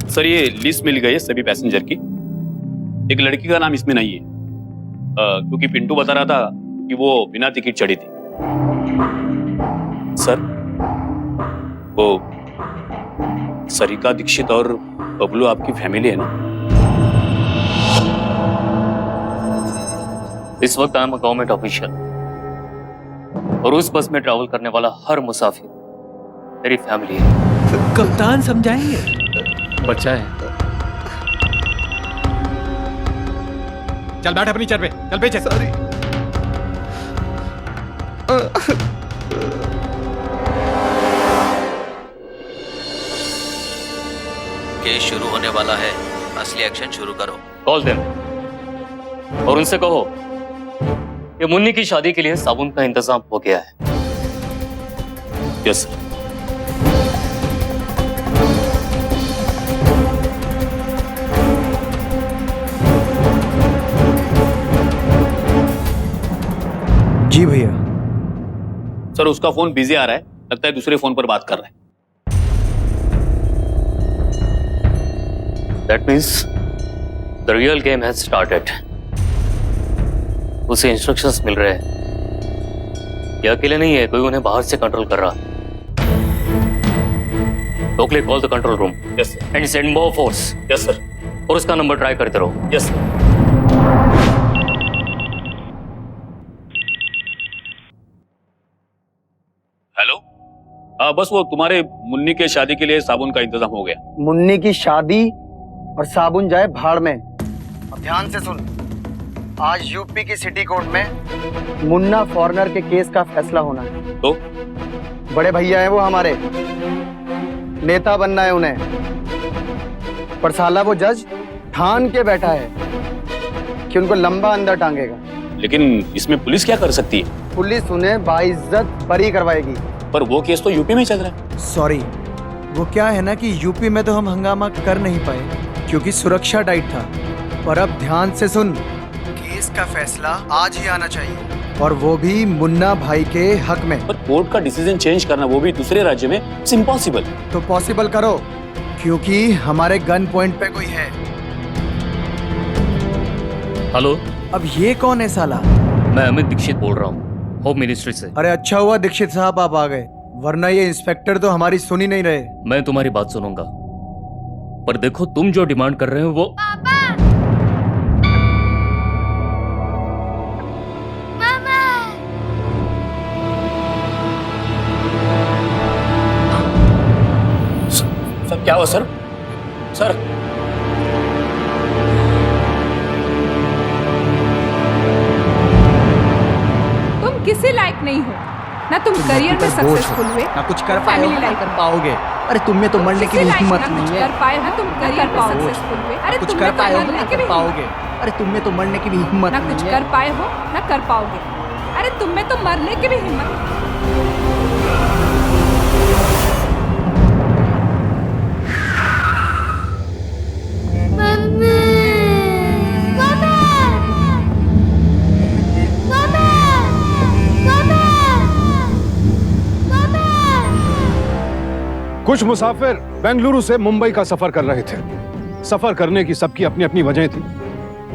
सर, ये लिस्ट मिल गई है सभी पैसेंजर की। एक लड़की का नाम इसमें नहीं है, क्योंकि पिंटू बता रहा था कि वो बिना टिकट चढ़ी थी। सर, वो सरिका दीक्षित और बबलू आपकी फैमिली है ना? इस वक्त आई एम गवर्नमेंट ऑफिशियल और उस बस में ट्रैवल करने वाला हर मुसाफिर मेरी फैमिली है। कप्तान समझाएंगे। बच्चा है। चल बैठ अपनी चेयर पे, चल पे चल। सॉरी। केस शुरू होने वाला है, असली एक्शन शुरू करो। कॉल देम और उनसे कहो कि मुन्नी की शादी के लिए साबुन का इंतजाम हो गया है। Yes sir. जी भैया। सर, उसका फोन बिजी आ रहा है, लगता है दूसरे फोन पर बात कर रहा है। That means the real game has started. उसे इंस्ट्रक्शंस मिल रहे हैं। ये अकेले नहीं है, कोई उन्हें बाहर से कंट्रोल कर रहा। Oakley, call the control room. Yes sir. And send more force. Yes sir. और उसका नंबर ट्राई करते रहो। Yes sir. हेलो, हाँ बस वो तुम्हारे मुन्नी के शादी के लिए साबुन का इंतजाम हो गया। मुन्नी की शादी और साबुन जाए भाड़ में। अब ध्यान से सुन, आज यूपी की सिटी कोर्ट में मुन्ना फॉरेनर के केस का फैसला होना है। तो बड़े भैया हैं वो हमारे, नेता बनना है उन्हें, पर साला वो जज ठान के बैठा है कि उनको लंबा अंदर टांगेगा। लेकिन इसमें पुलिस क्या कर सकती है? पुलिस उन्हें बाइज्जत बरी करवाएगी। पर वो केस तो यूपी में चल रहा है। सॉरी, वो क्या है ना कि यूपी में तो हम हंगामा कर नहीं पाए क्योंकि सुरक्षा टाइट था। पर अब ध्यान से सुन, केस का फैसला आज ही आना चाहिए और वो भी मुन्ना भाई के हक में। पर कोर्ट का डिसीजन चेंज करना, वो भी दूसरे राज्य में, इट्स इम्पॉसिबल। तो पॉसिबल करो क्योंकि हमारे गन पॉइंट पे कोई है। हेलो, अब ये कौन है साला? मैं अमित दीक्षित बोल रहा हूँ, होम मिनिस्ट्री से। अरे अच्छा हुआ दीक्षित साहब आप आ गए, वरना ये इंस्पेक्टर तो हमारी सुन ही नहीं रहे। मैं तुम्हारी बात सुनूंगा, पर देखो तुम जो डिमांड कर रहे हो वो सर क्या हुआ सर? सर तुम किसी लायक नहीं हो, ना तुम करियर में सक्सेसफुल हुए, ना कुछ कर फैमिली लाइफ कर पाओगे। अरे तुम में तो मरने की भी हिम्मत नहीं है। कर पाए, ना तुम करियर में सक्सेसफुल हुए, अरे कुछ तुम कर में तो पाए हो मरने ना की भी कर पाओगे। अरे तुम में तो मरने की भी हिम्मत ना नहीं कुछ है। कर पाए हो ना कर पाओगे, अरे तुम में तो मरने की भी हिम्मत। कुछ मुसाफिर बेंगलुरु से मुंबई का सफर कर रहे थे। सफर करने की सबकी अपनी अपनी वजह थी,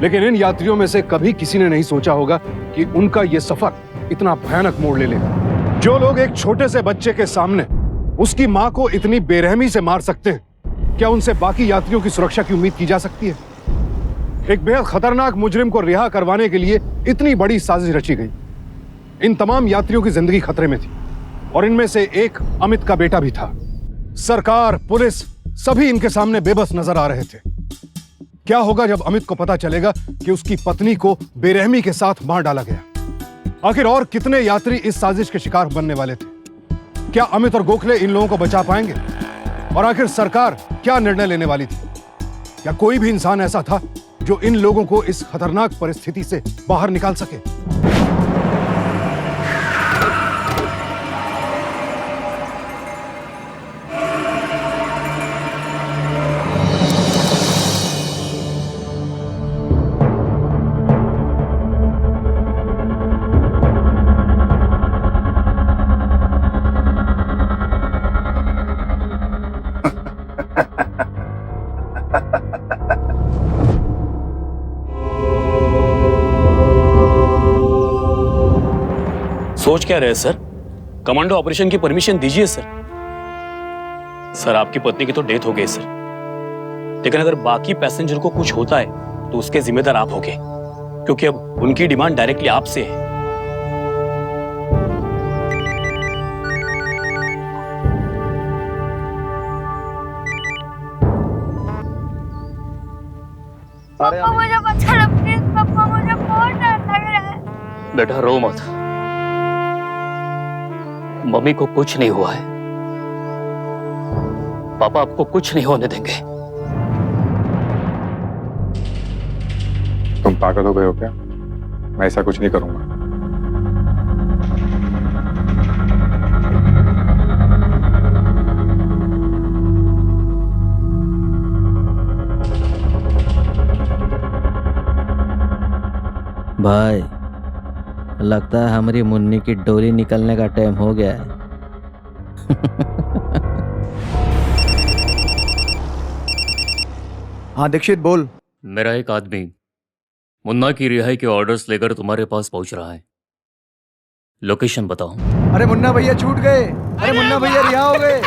लेकिन इन यात्रियों में से कभी किसी ने नहीं सोचा होगा कि उनका यह सफर इतना भयानक मोड़ ले लेगा। जो लोग एक छोटे से बच्चे के सामने उसकी मां को इतनी बेरहमी से मार सकते हैं, क्या उनसे बाकी यात्रियों की सुरक्षा की उम्मीद की जा सकती है? एक बेहद खतरनाक मुजरिम को रिहा करवाने के लिए इतनी बड़ी साजिश रची गई। इन तमाम यात्रियों की जिंदगी खतरे में थी और इनमें से एक अमित का बेटा भी था। सरकार, पुलिस सभी इनके सामने बेबस नजर आ रहे थे। क्या होगा जब अमित को पता चलेगा कि उसकी पत्नी को बेरहमी के साथ मार डाला गया? आखिर और कितने यात्री इस साजिश के शिकार बनने वाले थे? क्या अमित और गोखले इन लोगों को बचा पाएंगे? और आखिर सरकार क्या निर्णय लेने वाली थी? क्या कोई भी इंसान ऐसा था जो इन लोगों को इस खतरनाक परिस्थिति से बाहर निकाल सके? सोच क्या रहे सर? कमांडो ऑपरेशन की परमिशन दीजिए सर। सर आपकी पत्नी की तो डेथ हो गई सर, लेकिन अगर बाकी पैसेंजर को कुछ होता है तो उसके जिम्मेदार आप होंगे, क्योंकि अब उनकी डिमांड डायरेक्टली आपसे है। पापा मुझे बचा लो प्लीज, पापा मुझे बहुत डर लग रहा है। बेटा रो मत, मम्मी को कुछ नहीं हुआ है, पापा आपको कुछ नहीं होने देंगे। तुम पागल हो गए हो क्या? मैं ऐसा कुछ नहीं करूंगा। भाई लगता है हमारी मुन्नी की डोली निकलने का टाइम हो गया है। हाँ दीक्षित बोल। मेरा एक आदमी मुन्ना की रिहाई के ऑर्डर्स लेकर तुम्हारे पास पहुंच रहा है, लोकेशन बताओ। अरे मुन्ना भैया छूट गए, अरे मुन्ना भैया रिहा हो गए।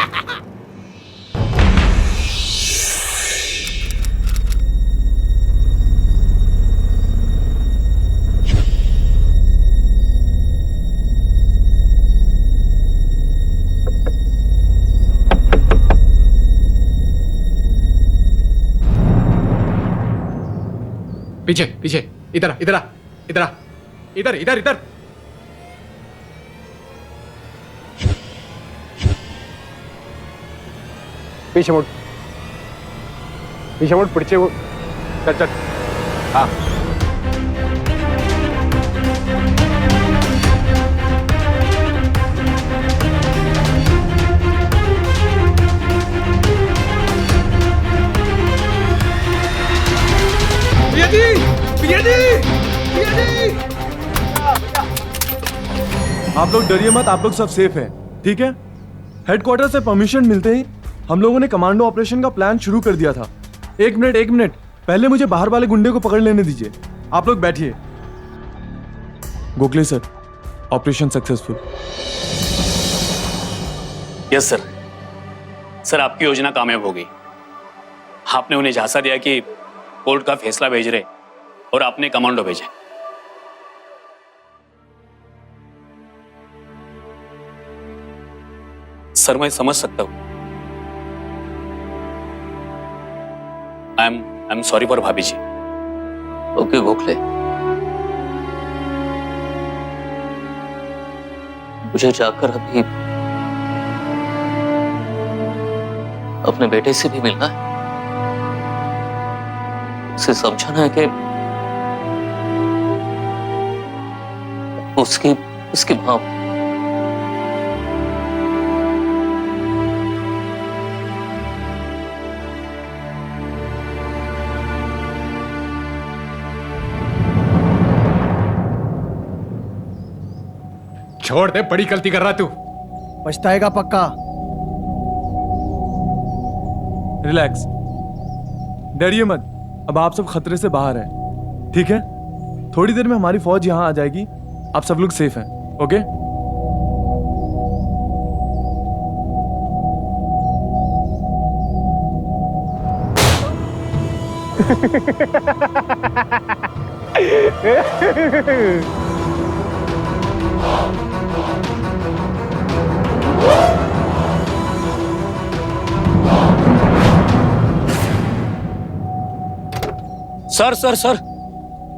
पीछे पीछे, इधर आ, इधर आ, इधर आ, इधर इधर इधर। पीछे मुड़, पीछे मुड़, पीछे मुड़, चल चल। हाँ आप लोग डरिए मत, आप लोग सब सेफ हैं, ठीक है? हेडक्वार्टर से परमिशन मिलते ही हम लोगों ने कमांडो ऑपरेशन का प्लान शुरू कर दिया था। एक मिनट, पहले मुझे बाहर वाले गुंडे को पकड़ लेने दीजिए। आप लोग बैठिए। Gokhale sir, operation successful. Yes sir. Sir आपकी योजना कामयाब हो गई। आपने उन्हें झांसा दिया कि कोर्ट का फैसला भेज रहे और आपने कमांडो भेजे। सर मैं समझ सकता हूं। आई एम सॉरी फॉर भाभी जी। ओके गोखले, मुझे जाकर अभी अपने बेटे से भी मिलना है, उसे समझाना है कि उसकी मां छोड़ दे, बड़ी गलती कर रहा तू। पछताएगा पक्का। रिलैक्स, डरिए मत, अब आप सब खतरे से बाहर हैं, ठीक है? थोड़ी देर में हमारी फौज यहां आ जाएगी, आप सब लोग सेफ हैं, ओके?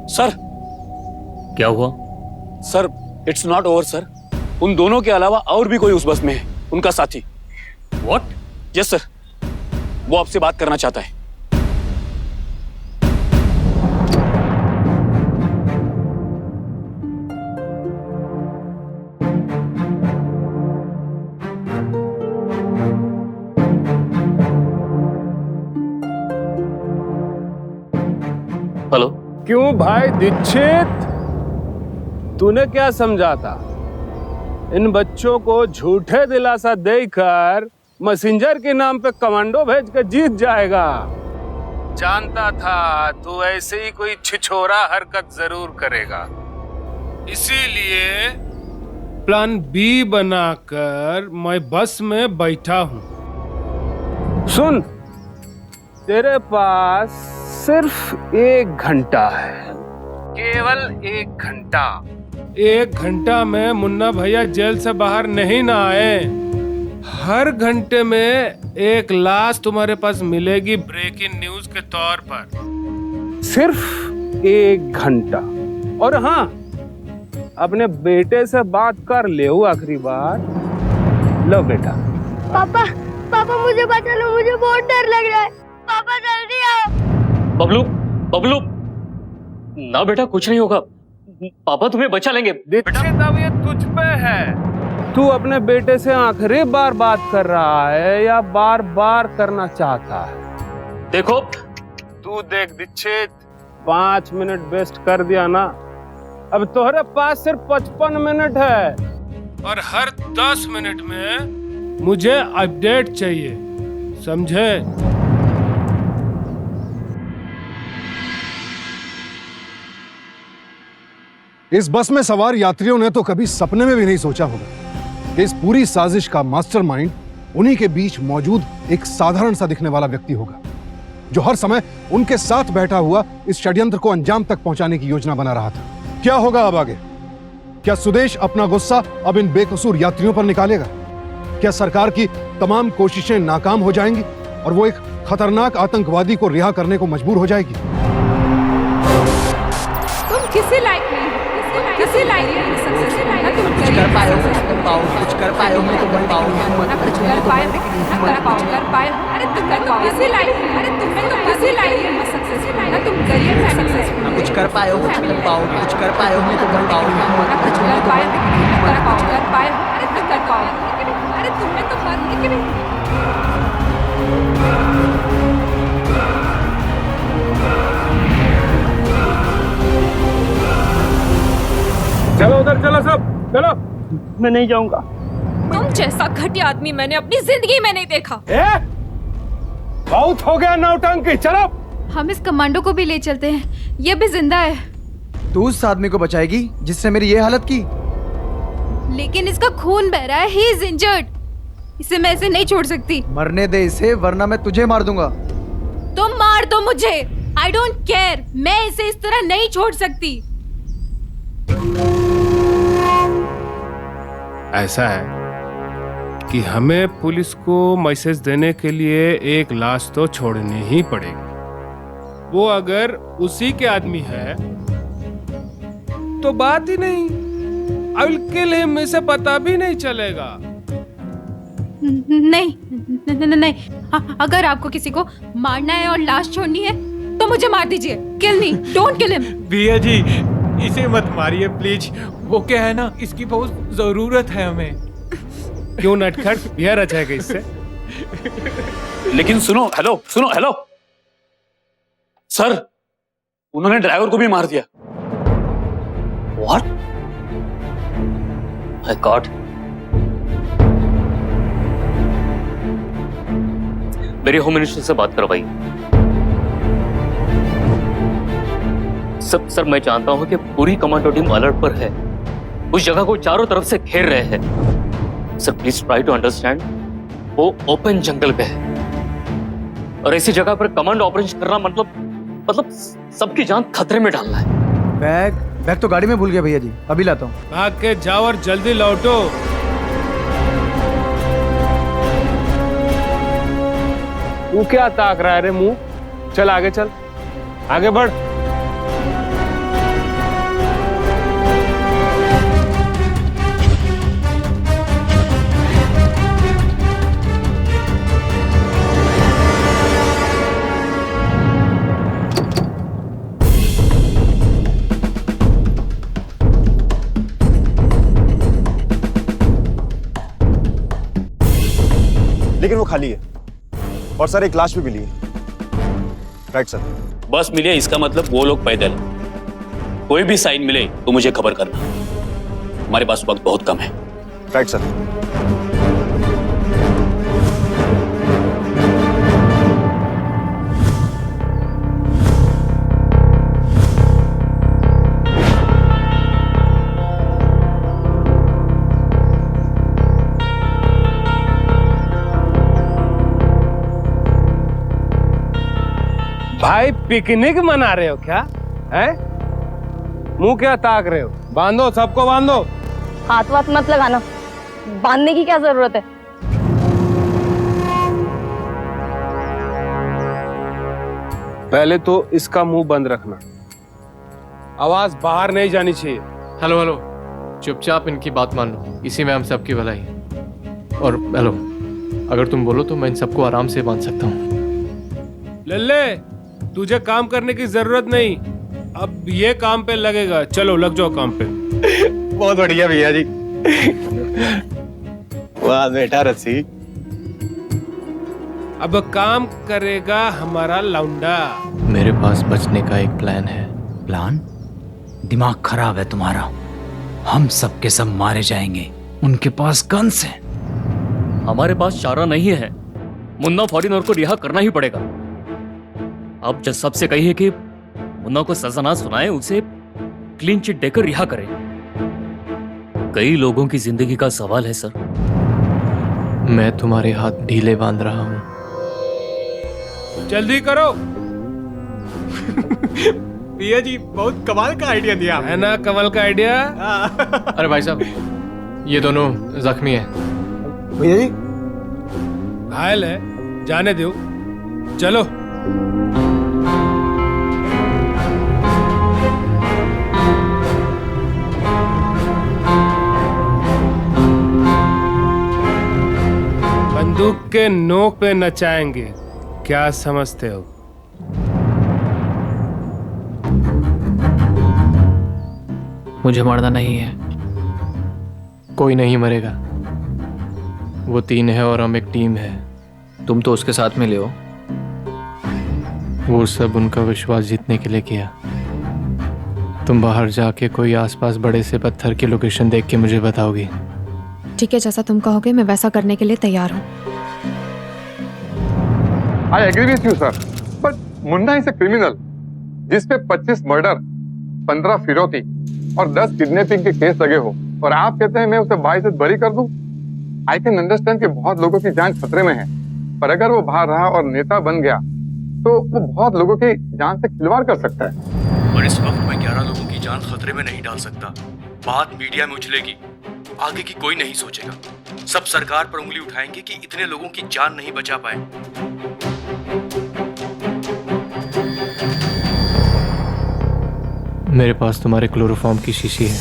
सर क्या हुआ? Sir it's not over sir. उन दोनों के अलावा और भी कोई उस बस में है, उनका साथी। व्हाट? यस सर, वो आपसे बात करना चाहता है। हेलो। क्यों भाई दीक्षित, तूने क्या समझा था? इन बच्चों को झूठे दिलासा देकर मैसेंजर के नाम पे कमांडो भेज कर जीत जाएगा। जानता था तू ऐसे ही कोई छिछोरा हरकत जरूर करेगा, इसीलिए प्लान बी बनाकर मैं बस में बैठा हूँ। सुन, तेरे पास सिर्फ 1 घंटा है, केवल 1 घंटा। 1 घंटा में मुन्ना भैया जेल से बाहर नहीं ना आए। हर घंटे में एक लाश तुम्हारे पास मिलेगी ब्रेकिंग न्यूज के तौर पर। सिर्फ 1 घंटा। और हाँ, अपने बेटे से बात कर ले आखिरी बार। लो बेटा। पापा, पापा मुझे बचा लो, मुझे बहुत डर लग रहा है। पापा जल्दी आओ। बबलू, बबलू, ना बेटा कुछ नहीं होगा, पापा तुम्हें बचा लेंगे। दीक्षित, अब ये तुझ पे है। तू अपने बेटे से आखिरी बार बात कर रहा है या बार बार करना चाहता है? देखो, तू देख दीक्षित, 5 मिनट वेस्ट कर दिया ना, अब तुम्हारे पास सिर्फ 55 मिनट है और हर 10 मिनट में मुझे अपडेट चाहिए, समझे? इस बस में सवार यात्रियों ने तो कभी सपने में भी नहीं सोचा होगा कि इस पूरी साजिश का मास्टरमाइंड उन्हीं के बीच मौजूद एक साधारण सा दिखने वाला व्यक्ति होगा, जो हर समय उनके साथ बैठा हुआ इस षड्यंत्र को अंजाम तक पहुंचाने की योजना बना रहा था। क्या होगा अब आगे? क्या सुदेश अपना गुस्सा अब इन बेकसूर यात्रियों पर निकालेगा? क्या सरकार की तमाम कोशिशें नाकाम हो जाएंगी और वो एक खतरनाक आतंकवादी को रिहा करने को मजबूर हो जाएगी? तुम किसी लायक नहीं हो, किसी लायक नहीं हो, ना तुम कुछ कर पाए हो, कुछ कर पाए हो, मैं तो कर पाऊंगा, ना कुछ कर पाए, ना कर पाए। अरे तुम किसी लायक, अरे तुम्हें तो किसी लायक नहीं हो सक्सेसफुल, ना तुम करियर में सक्सेसफुल, कुछ कर पाए हो, कुछ कर पाए हो, मैं तो कर पाऊंगा, ना कुछ कर पाए, कर पाए। अरे तुम कर पाओ, अरे तुम्हें तो मरने के भी। चलो उधर, चलो सब, चलो। मैं नहीं जाऊंगा। तुम जैसा घटिया आदमी मैंने अपनी जिंदगी में नहीं देखा। बहुत हो गया नौटंकी, चलो। हम इस कमांडो को भी ले चलते हैं, ये भी जिंदा है। तू उस आदमी को बचाएगी जिससे मेरी ये हालत की? लेकिन इसका खून बह रहा है, ही इज इंजर्ड। इसे मैं ऐसे नहीं छोड़ सकती। मरने दे इसे, वरना मैं तुझे मार दूंगा। तुम मार दो मुझे, आई डोंट केयर, मैं इसे इस तरह नहीं छोड़ सकती। ऐसा है कि हमें पुलिस को मैसेज देने के लिए एक लाश तो छोड़नी ही पड़ेगी। वो अगर उसी के आदमी है तो बात ही नहीं, आई विल किल हिम, इसे पता भी नहीं चलेगा। नहीं, अगर आपको किसी को मारना है और लाश छोड़नी है तो मुझे मार दीजिए। किल मी, डोंट किल हिम। भैया जी, इसे मत मारिए प्लीज, वो क्या है ना, इसकी बहुत जरूरत है हमें। क्यों नटखट, यह रचाएगा इससे? लेकिन सुनो, हेलो, सुनो, हेलो सर, उन्होंने ड्राइवर को भी मार दिया। What? My God. मेरी होम मिनिस्टर से बात करवाई। सर, मैं जानता हूं कि पूरी कमांडो टीम अलर्ट पर है, उस जगह को चारों तरफ से घेर रहे हैं। Sir please try to understand, वो ओपन जंगल पे है और ऐसी जगह पर कमांडो ऑपरेशन करना मतलब सबकी जान खतरे में डालना है। बैग तो गाड़ी में भूल गया भैया जी, अभी लाता हूँ। भाग के जाओ और जल्दी लौटो। तू क्या ताक रहा है रे मुंह? चल आगे, चल आगे बढ़। लेकिन वो खाली है और सर एक लाश भी मिली है। Right sir. बस मिले इसका मतलब वो लोग पैदल। कोई भी साइन मिले तो मुझे खबर करना, हमारे पास वक्त बहुत कम है। Right sir. भाई पिकनिक मना रहे हो क्या? है मुंह क्या ताक रहे हो? बांधो, सबको बांधो। हाथ वाथ मत लगाना, बांधने की क्या जरूरत है? पहले तो इसका मुंह बंद रखना, आवाज बाहर नहीं जानी चाहिए। हेलो हेलो, चुपचाप इनकी बात मान लो, इसी में हम सबकी भलाई है। और हेलो, अगर तुम बोलो तो मैं इन सबको आराम से बांध सकता हूँ। लल्ले, तुझे काम करने की जरूरत नहीं, अब ये काम पे लगेगा। चलो लग जाओ काम पे। बहुत बढ़िया भैया जी। वाह बेटा रस्सी। अब काम करेगा हमारा लौंडा। मेरे पास बचने का एक प्लान है। प्लान? दिमाग खराब है तुम्हारा। हम सब के सब मारे जाएंगे, उनके पास गन्स हैं। हमारे पास चारा नहीं है, मुन्ना फॉरेनर को रिहा करना ही पड़ेगा। अब जज साहब से कहिए कि मुन्ना को सजा ना सुनाए, उसे क्लीन चिट देकर रिहा करें। कई लोगों की जिंदगी का सवाल है सर। मैं तुम्हारे हाथ ढीले बांध रहा हूं। जल्दी करो। भैया जी बहुत कमाल का आइडिया दिया है ना? कमाल का आइडिया। अरे भाई साहब, ये दोनों जख्मी हैं। भैया जी घायल है, जाने दो। चलो। बंदूक के नोक पे नचाएंगे, क्या समझते हो? मुझे मरना नहीं है, कोई नहीं मरेगा। वो 3 है और हम एक टीम है। तुम तो उसके साथ में ले हो। वो सब उनका विश्वास जीतने के लिए किया। तुम बाहर जाके कोई आसपास बड़े से पत्थर की लोकेशन देख के मुझे बताओगी। ठीक है, जैसा तुम कहोगे मैं वैसा करने के लिए तैयार हूँ। I agree with you, sir. But Munna is a criminal, जिसपे 25 मर्डर, 15 फिरौती और 10 किडनैपिंग के केस लगे हो, और आप कहते हैं मैं उसे बाइज्जत बरी कर दूं? I can understand कि बहुत लोगों की जान खतरे में है, पर अगर वो बाहर रहा और नेता बन गया, तो वो बहुत लोगों की जान से खिलवाड़ कर सकता है। और इस वक्त मैं 11 लोगों की जान खतरे में नहीं डाल सकता। बात मीडिया में उछलेगी, आगे की कोई नहीं सोचेगा। सब सरकार पर उंगली उठाएंगे कि इतने लोगों की जान नहीं बचा पाए। मेरे पास तुम्हारे क्लोरोफॉर्म की शीशी है।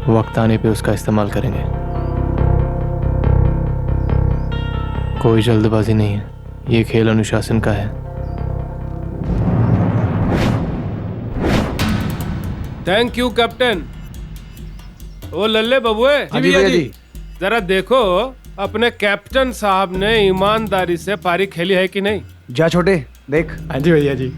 वक्त आने पे उसका इस्तेमाल करेंगे। कोई जल्दबाजी नहीं है, ये खेल अनुशासन का है। Thank you captain. ओ लल्ले बबुए, जी। जरा देखो अपने कैप्टन साहब ने ईमानदारी से पारी खेली है कि नहीं। जा छोटे देख। हाँ जी भैया जी।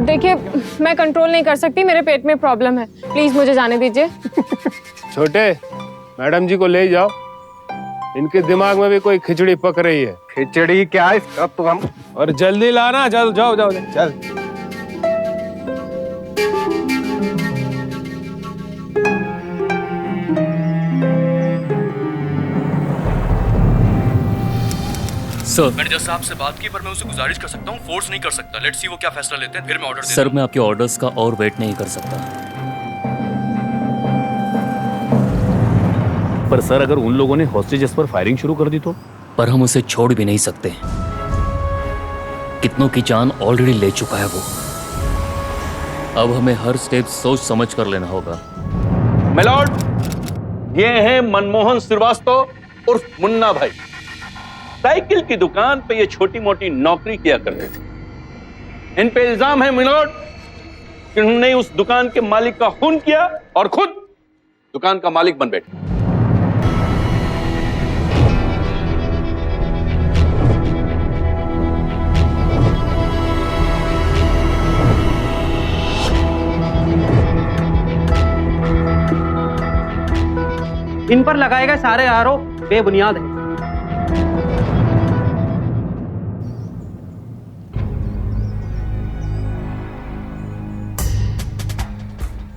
देखिए, मैं कंट्रोल नहीं कर सकती, मेरे पेट में प्रॉब्लम है, प्लीज मुझे जाने दीजिए। छोटे, मैडम जी को ले जाओ, इनके दिमाग में भी कोई खिचड़ी पक रही है। खिचड़ी क्या है इसका तो हम। और जल्दी लाना, चल जाओ जाओ चल। सर, मैंने जज साहब से बात की, पर मैं उसे गुजारिश कर सकता हूँ, फोर्स नहीं कर सकता। लेट्स सी वो क्या फैसला लेते हैं, फिर मैं ऑर्डर देता सर मैं आपके ऑर्डर्स का और वेट नहीं कर सकता। पर सर अगर उन लोगों ने हॉस्टेजेस पर फायरिंग शुरू कर दी तो? पर हम उसे छोड़ भी नहीं सकते। कितनों की जान ऑलरेडी ले चुका है वो। अब हमें हर स्टेप सोच समझ कर लेना होगा। मिलॉर्ड, ये हैं मनमोहन श्रीवास्तव उर्फ मुन्ना भाई। साइकिल की दुकान पे ये छोटी मोटी नौकरी किया करते थे। इन पे इल्जाम है मिलॉर्ड कि उन्होंने उस दुकान के मालिक का खून किया और खुद दुकान का मालिक बन बैठे। इन पर लगाए गए सारे आरोप बेबुनियाद हैं।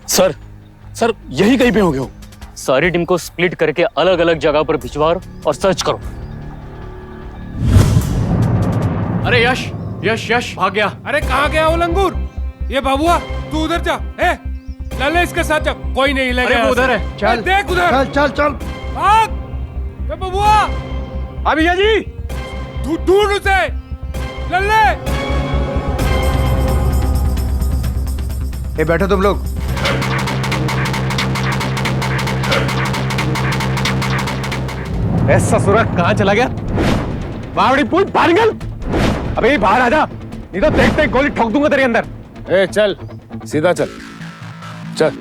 सर सर यही कहीं पे हो गए हो? सारी टीम को स्प्लिट करके अलग अलग जगह पर भिजवाओ और सर्च करो। अरे यश यश यश भाग गया। अरे कहाँ गया वो लंगूर? ये बाबुआ तू उधर जा, ले इसके साथ जा, कोई नहीं ले गया। वो उधर है, चल देख उधर, चल चल चल भाग। बाबुआ अभी जी ढूंढ उसे, ले। बैठो तुम लोग। ऐसा सुरख कहाँ चला गया? बावड़ी पूछ बाहर निकल। अबे बाहर आ जा, नहीं तो देखते ही गोली ठोक दूंगा तेरे अंदर। चल सीधा चल चल।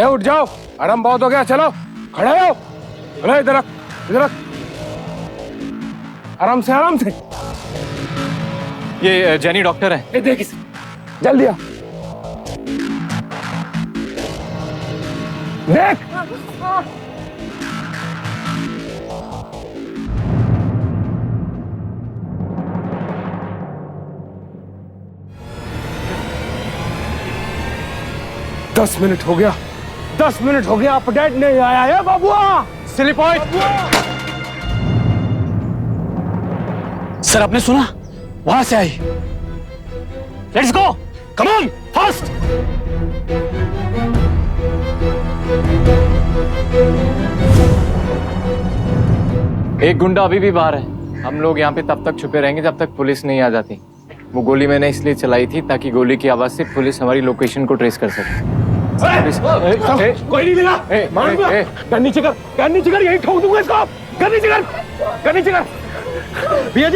उठ जाओ, आराम बहुत हो गया, चलो खड़े हो। चलो इधर रख, इधर रख, आराम से आराम से। ये जेनी डॉक्टर है। देख इसे, जल्दी आ। देख दस मिनट हो गया, 10 मिनट हो गया, अपडेट नहीं आया है बाबुआ। Silly point. सर आपने सुना? वहां से आई। Let's go, come on fast. एक गुंडा अभी भी बाहर है। हम लोग यहाँ पे तब तक छुपे रहेंगे जब तक पुलिस नहीं आ जाती। वो गोली मैंने इसलिए चलाई थी ताकि गोली की आवाज से पुलिस हमारी लोकेशन को ट्रेस कर सके। कोई नहीं मिला। गन नीचे कर, गन नीचे कर, यही ठोक दूंगा इसको। गन नीचे कर, गन नीचे कर। भैया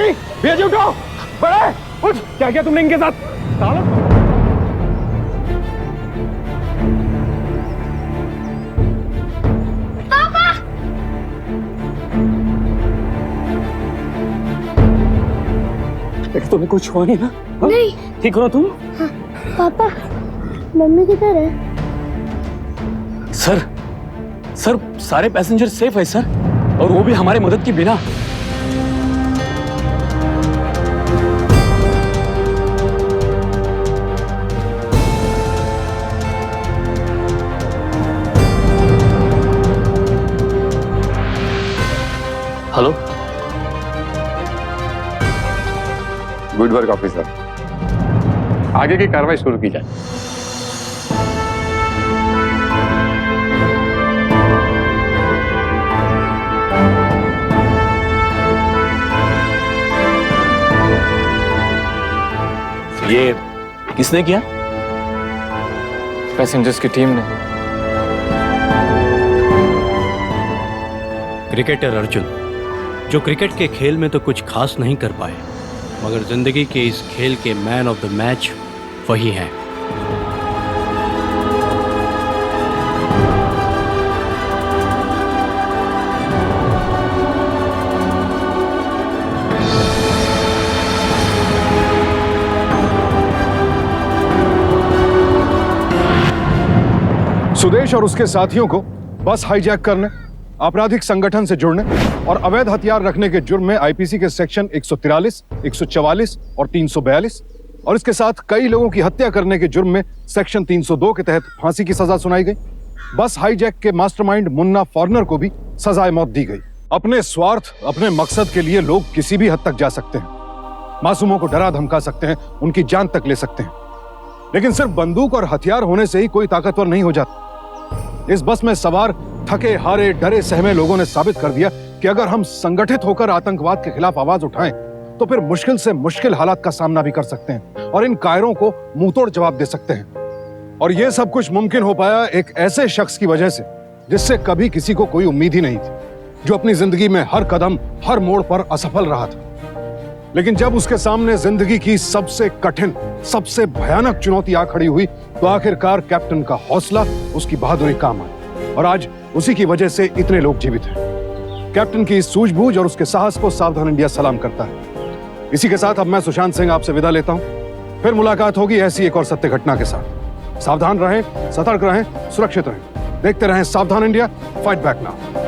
जी उठो, बड़े उठ। क्या किया तुमने इनके साथ? पापा तुम्हें कुछ हुआ नहीं ना? नहीं। ठीक हो तुम? पापा मम्मी किधर है? सर सारे पैसेंजर सेफ है सर, और वो भी हमारे मदद के बिना। Hello, good work officer. आगे की कार्रवाई शुरू की जाए। ये किसने किया? पैसेंजर्स की टीम ने। क्रिकेटर अर्जुन, जो क्रिकेट के खेल में तो कुछ खास नहीं कर पाए, मगर जिंदगी के इस खेल के मैन ऑफ द मैच वही हैं। सुदेश और उसके साथियों को बस हाईजैक करने, आपराधिक संगठन से जुड़ने और अवैध हथियार रखने के जुर्म में आईपीसी के सेक्शन 143, 144 और 342 और इसके साथ कई लोगों की हत्या करने के जुर्म में सेक्शन 302 के तहत फांसी की सजा सुनाई गई। बस हाईजैक के मास्टरमाइंड मुन्ना फॉरनर को भी सजाए मौत दी गई। अपने स्वार्थ, अपने मकसद के लिए लोग किसी भी हद तक जा सकते हैं, मासूमों को डरा धमका सकते हैं, उनकी जान तक ले सकते हैं, लेकिन सिर्फ बंदूक और हथियार होने से ही कोई ताकतवर नहीं हो जाता। इस बस में सवार थके हारे डरे सहमे लोगों ने साबित कर दिया कि अगर हम संगठित होकर आतंकवाद के खिलाफ आवाज उठाएं तो फिर मुश्किल से मुश्किल हालात का सामना भी कर सकते हैं और इन कायरों को मुंहतोड़ जवाब दे सकते हैं। और यह सब कुछ मुमकिन हो पाया एक ऐसे शख्स की वजह से जिससे कभी किसी को कोई उम्मीद ही नहीं थी, जो अपनी जिंदगी में हर कदम हर मोड़ पर असफल रहा था। लेकिन जब उसके सामने जिंदगी की सबसे कठिन, सबसे भयानक चुनौती आ खड़ी हुई तो आखिरकार कैप्टन का हौसला, उसकी बहादुरी काम आई और आज उसी की वजह से इतने लोग जीवित हैं। कैप्टन की इस सूझबूझ और उसके साहस को सावधान इंडिया सलाम करता है। इसी के साथ अब मैं सुशांत सिंह आपसे विदा लेता हूं। फिर मुलाकात होगी ऐसी एक और सत्य घटना के साथ। सावधान रहें, सतर्क रहें, सुरक्षित रहें। देखते रहें सावधान इंडिया, फाइट बैक नाउ।